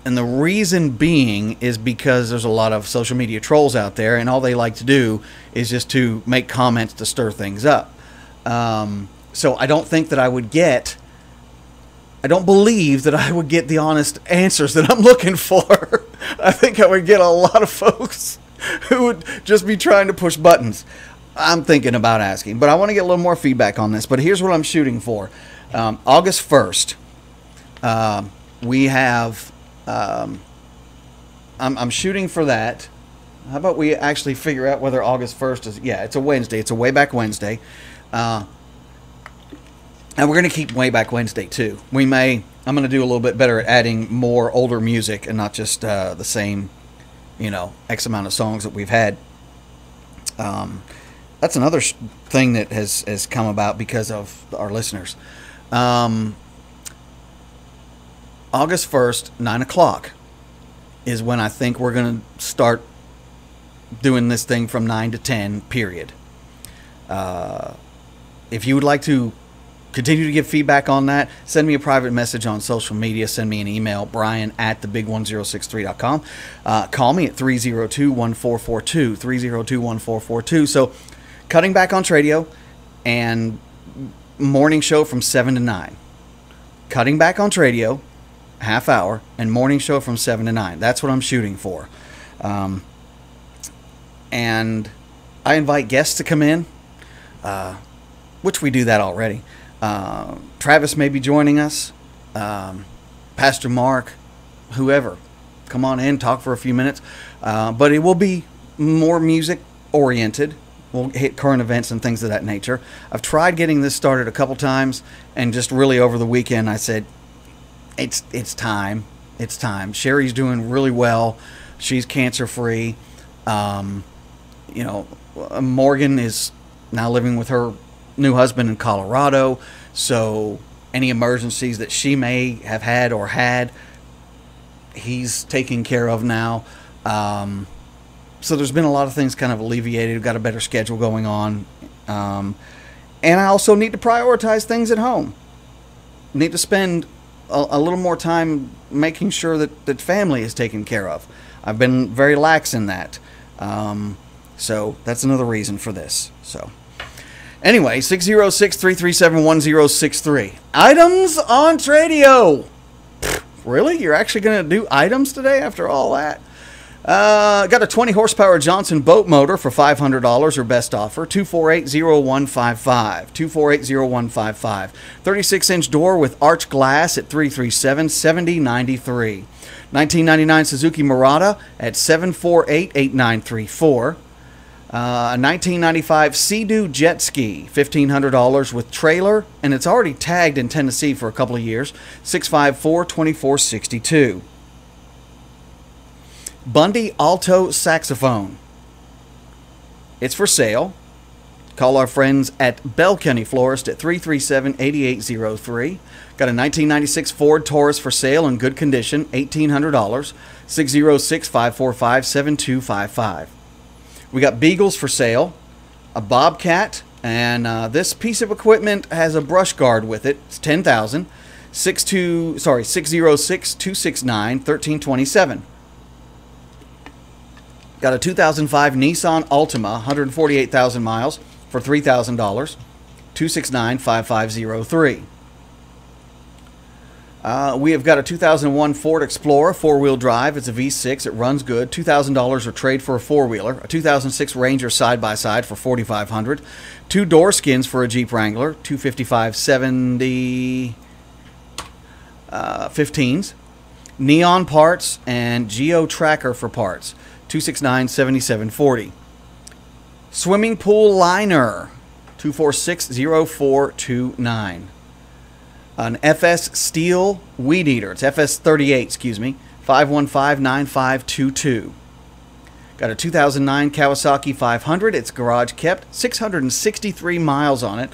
And the reason being is because there's a lot of social media trolls out there, and all they like to do is just to make comments to stir things up. So I don't think that I don't believe that I would get the honest answers that I'm looking for. I think I would get a lot of folks who would just be trying to push buttons. I'm thinking about asking, but I want to get a little more feedback on this. But here's what I'm shooting for. August 1st, we have... I'm shooting for that. How about we actually figure out whether August 1st is... Yeah, it's a Wednesday. It's a Way Back Wednesday. And we're going to keep Way Back Wednesday, too. I'm going to do a little bit better at adding more older music and not just the same, X amount of songs that we've had. That's another thing that has come about because of our listeners. August 1st, 9 o'clock is when I think we're going to start doing this thing from 9 to 10, period. If you would like to continue to give feedback on that, send me a private message on social media. Send me an email, brian@thebig1063.com. Call me at 302-1442, 302-1442. So, cutting back on Tradio and morning show from 7 to 9. Cutting back on Tradio, half hour, and morning show from 7 to 9. That's what I'm shooting for. And I invite guests to come in, which we do that already. Travis may be joining us, Pastor Mark, whoever. Come on in, talk for a few minutes. But it will be more music oriented. We'll hit current events and things of that nature. I've tried getting this started a couple times, and just really over the weekend I said, it's time. It's time. Sherry's doing really well. She's cancer-free. Morgan is now living with her new husband in Colorado, so any emergencies that she may have had or had, he's taken care of now. So there's been a lot of things kind of alleviated. We've got a better schedule going on. And I also need to prioritize things at home. Need to spend a little more time making sure that family is taken care of. I've been very lax in that. So that's another reason for this. So anyway, 606-337-1063. Items on Tradio. Really? You're actually going to do items today after all that? Got a 20 horsepower Johnson boat motor for $500 or best offer. 248-0155. 248-0155. 36-inch door with arch glass at $337-7093. 1999 Suzuki Murata at $748-8934. A 1995 Sea-Doo jet ski, $1,500 with trailer, and it's already tagged in Tennessee for a couple of years. 654-2462. Bundy alto saxophone. It's for sale. Call our friends at Bell County Florist at 337-8803. Got a 1996 Ford Taurus for sale in good condition, $1,800. 606-545-7255. We got Beagles for sale, a Bobcat, and this piece of equipment has a brush guard with it. It's $10,000. 606-269-1327. Got a 2005 Nissan Altima, 148,000 miles for $3,000. 269-5503. We have got a 2001 Ford Explorer, four-wheel drive. It's a V6. It runs good. $2,000 or trade for a four-wheeler. A 2006 Ranger side-by-side for $4,500. Two door skins for a Jeep Wrangler. $255.70 15s. Neon parts and Geo Tracker for parts. $269.7740. Swimming pool liner. 246-0429. An FS Steel Weed Eater. It's FS38, excuse me. 515-9522. Got a 2009 Kawasaki 500. It's garage kept. 663 miles on it.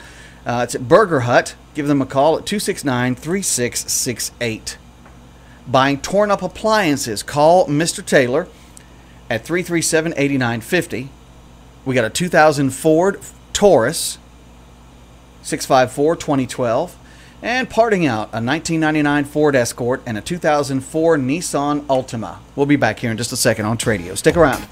It's at Burger Hut. Give them a call at 269-3668. Buying torn up appliances. Call Mr. Taylor at 337-8950. We got a 2000 Ford Taurus. 654-2012. And parting out, a 1999 Ford Escort and a 2004 Nissan Altima. We'll be back here in just a second on Tradio. Stick around.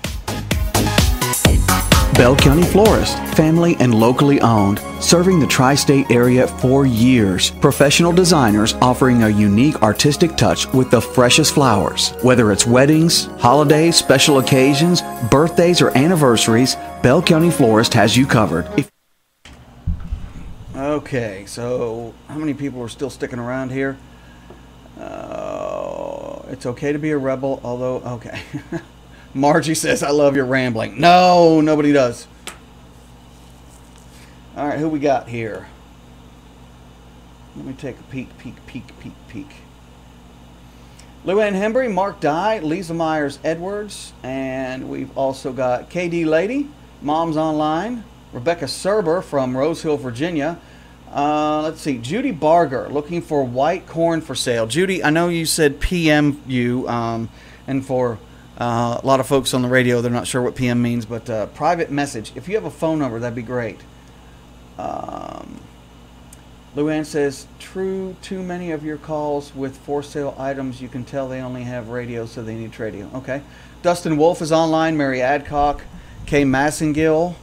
Bell County Florist, family and locally owned, serving the tri-state area for years. Professional designers offering a unique artistic touch with the freshest flowers. Whether it's weddings, holidays, special occasions, birthdays, or anniversaries, Bell County Florist has you covered. Okay, so how many people are still sticking around here? It's okay to be a rebel, although, okay. Margie says, I love your rambling. No, nobody does. All right, who we got here? Let me take a peek. Luann Hembry, Mark Dye, Lisa Myers Edwards, and we've also got KD Lady, Mom's Online, Rebecca Serber from Rose Hill, Virginia. Let's see, Judy Barger, looking for white corn for sale. Judy, I know you said PM you, and for a lot of folks on the radio, they're not sure what PM means, but private message. If you have a phone number, that'd be great. Luann says, true, too many of your calls with for sale items, you can tell they only have radio, so they need Tradio. Okay. Dustin Wolf is online, Mary Adcock, Kay Massengill.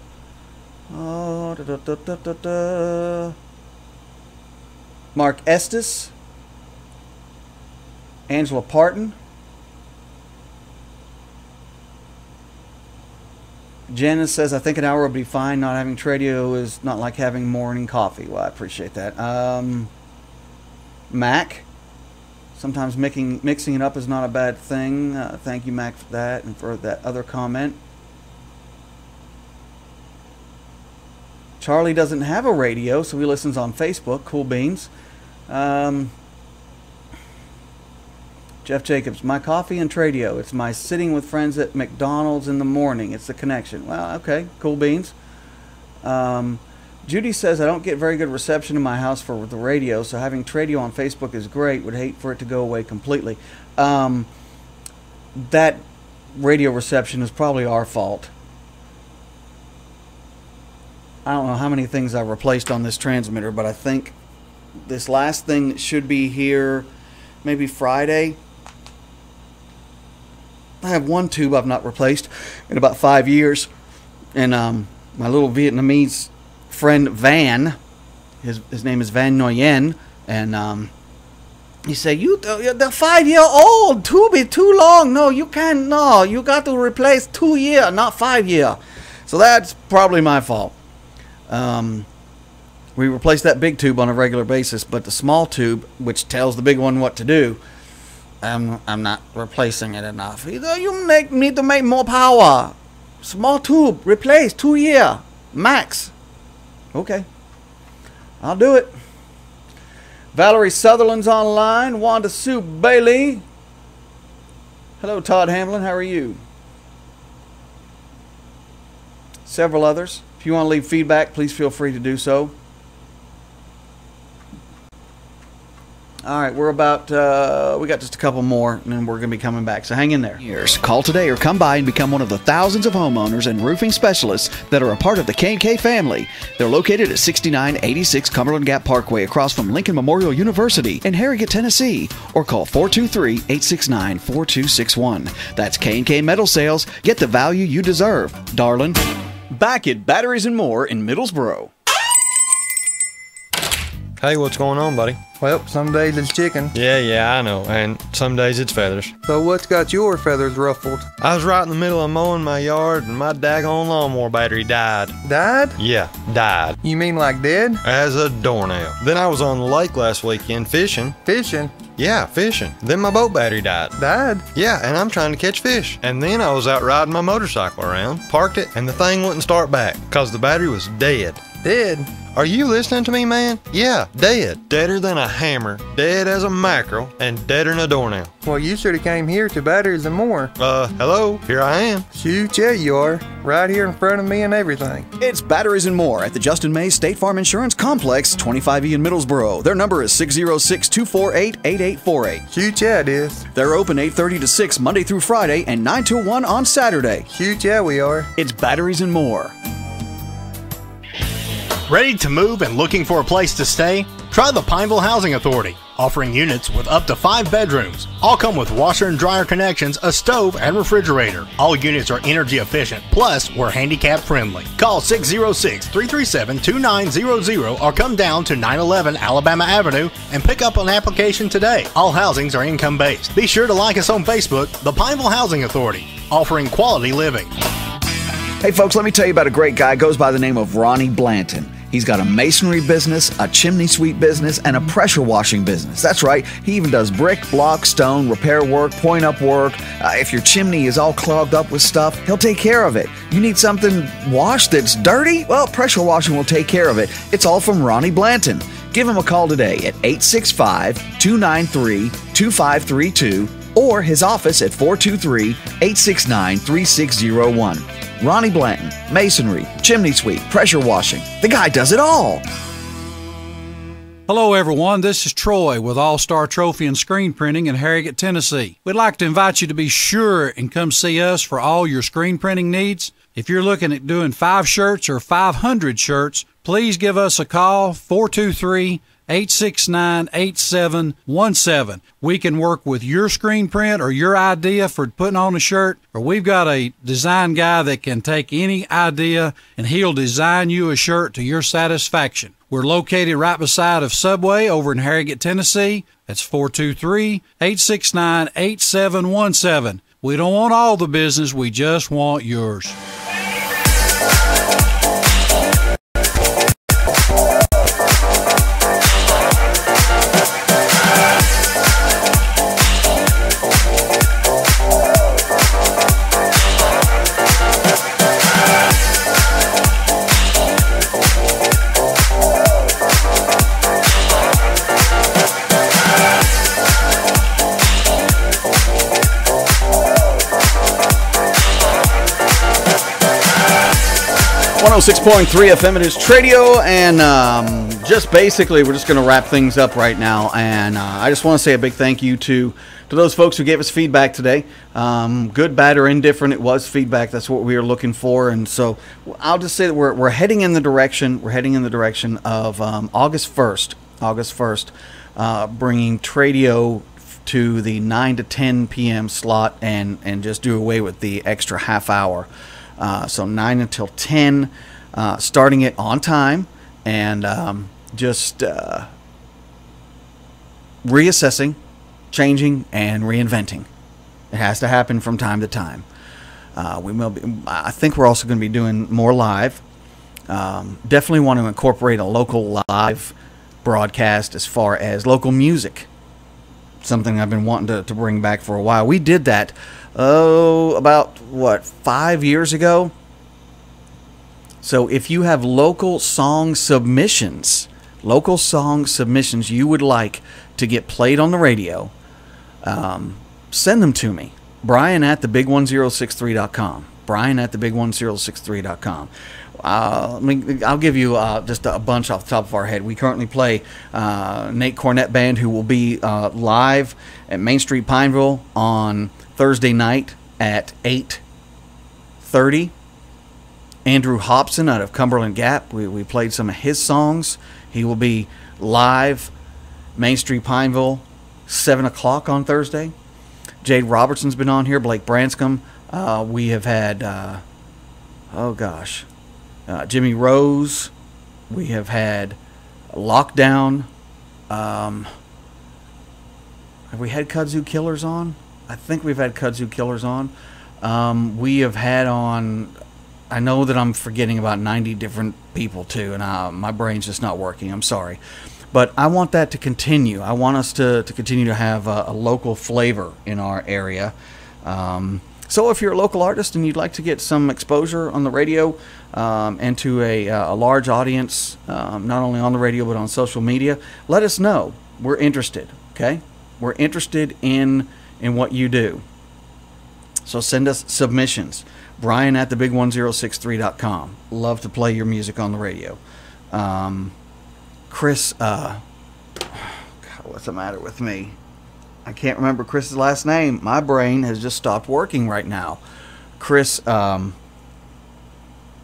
Mark Estes, Angela Parton, Janice says, I think an hour will be fine. Not having Tradio is not like having morning coffee. Well, I appreciate that. Mac, sometimes mixing it up is not a bad thing. Thank you, Mac, for that and for that other comment. Charlie doesn't have a radio, so he listens on Facebook. Cool beans. Jeff Jacobs, my coffee and Tradio. It's my sitting with friends at McDonald's in the morning. It's the connection. Well, okay. Cool beans. Judy says, I don't get very good reception in my house for the radio, so having Tradio on Facebook is great. Would hate for it to go away completely. That radio reception is probably our fault. I don't know how many things I've replaced on this transmitter, but I think this last thing that should be here maybe Friday. I have one tube I've not replaced in about 5 years. And my little Vietnamese friend Van, his name is Van Nguyen, and he said, the 5-year-old tube is too long. No, you can't. No, you got to replace 2 year, not 5 year. So that's probably my fault. We replace that big tube on a regular basis, but the small tube, which tells the big one what to do, I'm not replacing it enough. You need to make more power. Small tube, replace 2 year max. Okay, I'll do it. Valerie Sutherland's online. Wanda Sue Bailey. Hello, Todd Hamlin. How are you? Several others. If you want to leave feedback, please feel free to do so. All right, we're about, we got just a couple more, and then we're going to be coming back, so hang in there. Call today or come by and become one of the thousands of homeowners and roofing specialists that are a part of the K&K family. They're located at 6986 Cumberland Gap Parkway across from Lincoln Memorial University in Harrogate, Tennessee, or call 423-869-4261. That's K&K Metal Sales. Get the value you deserve, darling. Back at Batteries and More in Middlesboro. Hey, what's going on, buddy? Well, some days it's chicken. Yeah, I know. And some days it's feathers. So what's got your feathers ruffled? I was right in the middle of mowing my yard and my daggone lawnmower battery died. Died? Yeah, died. You mean like dead? As a doornail. Then I was on the lake last weekend fishing. Fishing? Yeah, fishing. Then my boat battery died. Died? Yeah, and I'm trying to catch fish. And then I was out riding my motorcycle around, parked it, and the thing wouldn't start back because the battery was dead. Dead? Are you listening to me, man? Yeah, dead. Deader than a hammer, dead as a mackerel, and deader than a doornail. Well, you should have came here to Batteries and More. Hello, here I am. Shoot, yeah, you are. Right here in front of me and everything. It's Batteries and More at the Justin Mays State Farm Insurance Complex, 25E in Middlesboro. Their number is 606-248-8848. Shoot, yeah, it is. They're open 8:30 to 6 Monday through Friday and 9 till 1 on Saturday. Shoot, yeah, we are. It's Batteries and More. Ready to move and looking for a place to stay? Try the Pineville Housing Authority, offering units with up to 5 bedrooms. All come with washer and dryer connections, a stove, and refrigerator. All units are energy efficient, plus we're handicap friendly. Call 606-337-2900 or come down to 911 Alabama Avenue and pick up an application today. All housings are income based. Be sure to like us on Facebook, the Pineville Housing Authority, offering quality living. Hey folks, let me tell you about a great guy. Goes by the name of Ronnie Blanton. He's got a masonry business, a chimney sweep business, and a pressure washing business. That's right, he even does brick, block, stone, repair work, point up work. If your chimney is all clogged up with stuff, he'll take care of it. You need something washed that's dirty? Well, pressure washing will take care of it. It's all from Ronnie Blanton. Give him a call today at 865-293-2532 or his office at 423-869-3601. Ronnie Blanton, masonry, chimney sweep, pressure washing. The guy does it all. Hello everyone, this is Troy with All-Star Trophy and Screen Printing in Harrogate, Tennessee. We'd like to invite you to be sure and come see us for all your screen printing needs. If you're looking at doing 5 shirts or 500 shirts, please give us a call, 423-869-8717. We can work with your screen print or your idea for putting on a shirt, or we've got a design guy that can take any idea and he'll design you a shirt to your satisfaction. We're located right beside of Subway over in Harrogate, Tennessee. That's 423-869-8717. We don't want all the business, we just want yours. 106.3 FM, it is Tradio, and just basically we're just going to wrap things up right now, and I just want to say a big thank you to those folks who gave us feedback today. Good, bad, or indifferent, it was feedback. That's what we were looking for, and so I'll just say that we're heading in the direction of August 1st, bringing Tradio to the 9 to 10 p.m. slot and just do away with the extra half hour. So 9 until 10, starting it on time, and just reassessing, changing, and reinventing. It has to happen from time to time. I think we're also going to be doing more live. Definitely want to incorporate a local live broadcast as far as local music. Something I've been wanting to bring back for a while. We did that, about, 5 years ago? So if you have local song submissions you would like to get played on the radio, send them to me. Brian at thebig1063.com. Brian at thebig1063.com. I'll give you just a bunch off the top of our head. We currently play Nate Cornett Band, who will be live at Main Street Pineville on Thursday night at 8:30. Andrew Hobson out of Cumberland Gap. We played some of his songs. He will be live Main Street Pineville 7 o'clock on Thursday. Jade Robertson's been on here. Blake Branscombe. We have had Jimmy Rose. We have had Lockdown. Have we had Kudzu Killers on? I think we've had Kudzu Killers on. We have had on, I know that I'm forgetting about 90 different people too, and my brain's just not working. I'm sorry. But I want that to continue. I want us to continue to have a local flavor in our area. So if you're a local artist and you'd like to get some exposure on the radio and to a large audience, not only on the radio but on social media, let us know. We're interested, okay? We're interested in what you do. So send us submissions. Brian at thebig1063.com. Love to play your music on the radio. Chris, God, what's the matter with me? I can't remember Chris's last name. My brain has just stopped working right now. Chris,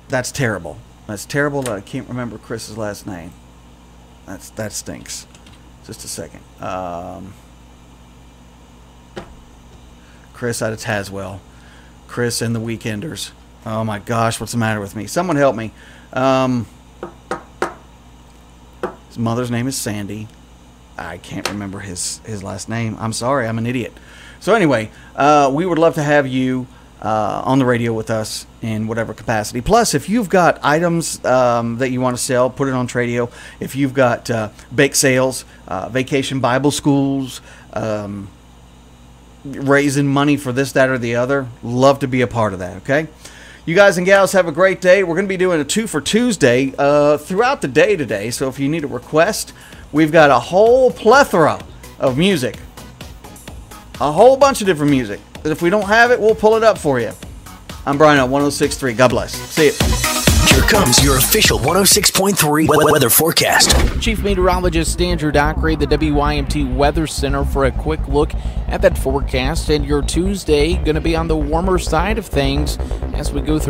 that's terrible. That's terrible that I can't remember Chris's last name. That stinks. Just a second. Chris out of Tazewell. Chris and the Weekenders. Oh my gosh, what's the matter with me? Someone help me. His mother's name is Sandy. I can't remember his last name. I'm sorry, I'm an idiot. So anyway, we would love to have you on the radio with us in whatever capacity. Plus, if you've got items that you want to sell, put it on Tradio. If you've got bake sales, vacation Bible schools, raising money for this, that, or the other, love to be a part of that, okay? You guys and gals have a great day. We're going to be doing a 2 for Tuesday throughout the day today, so if you need a request, we've got a whole plethora of music. A whole bunch of different music. But if we don't have it, we'll pull it up for you. I'm Brian at 106.3. God bless. See you. Here comes your official 106.3 weather forecast. Chief Meteorologist Andrew Dockery, the WYMT Weather Center, for a quick look at that forecast. And your Tuesday going to be on the warmer side of things as we go through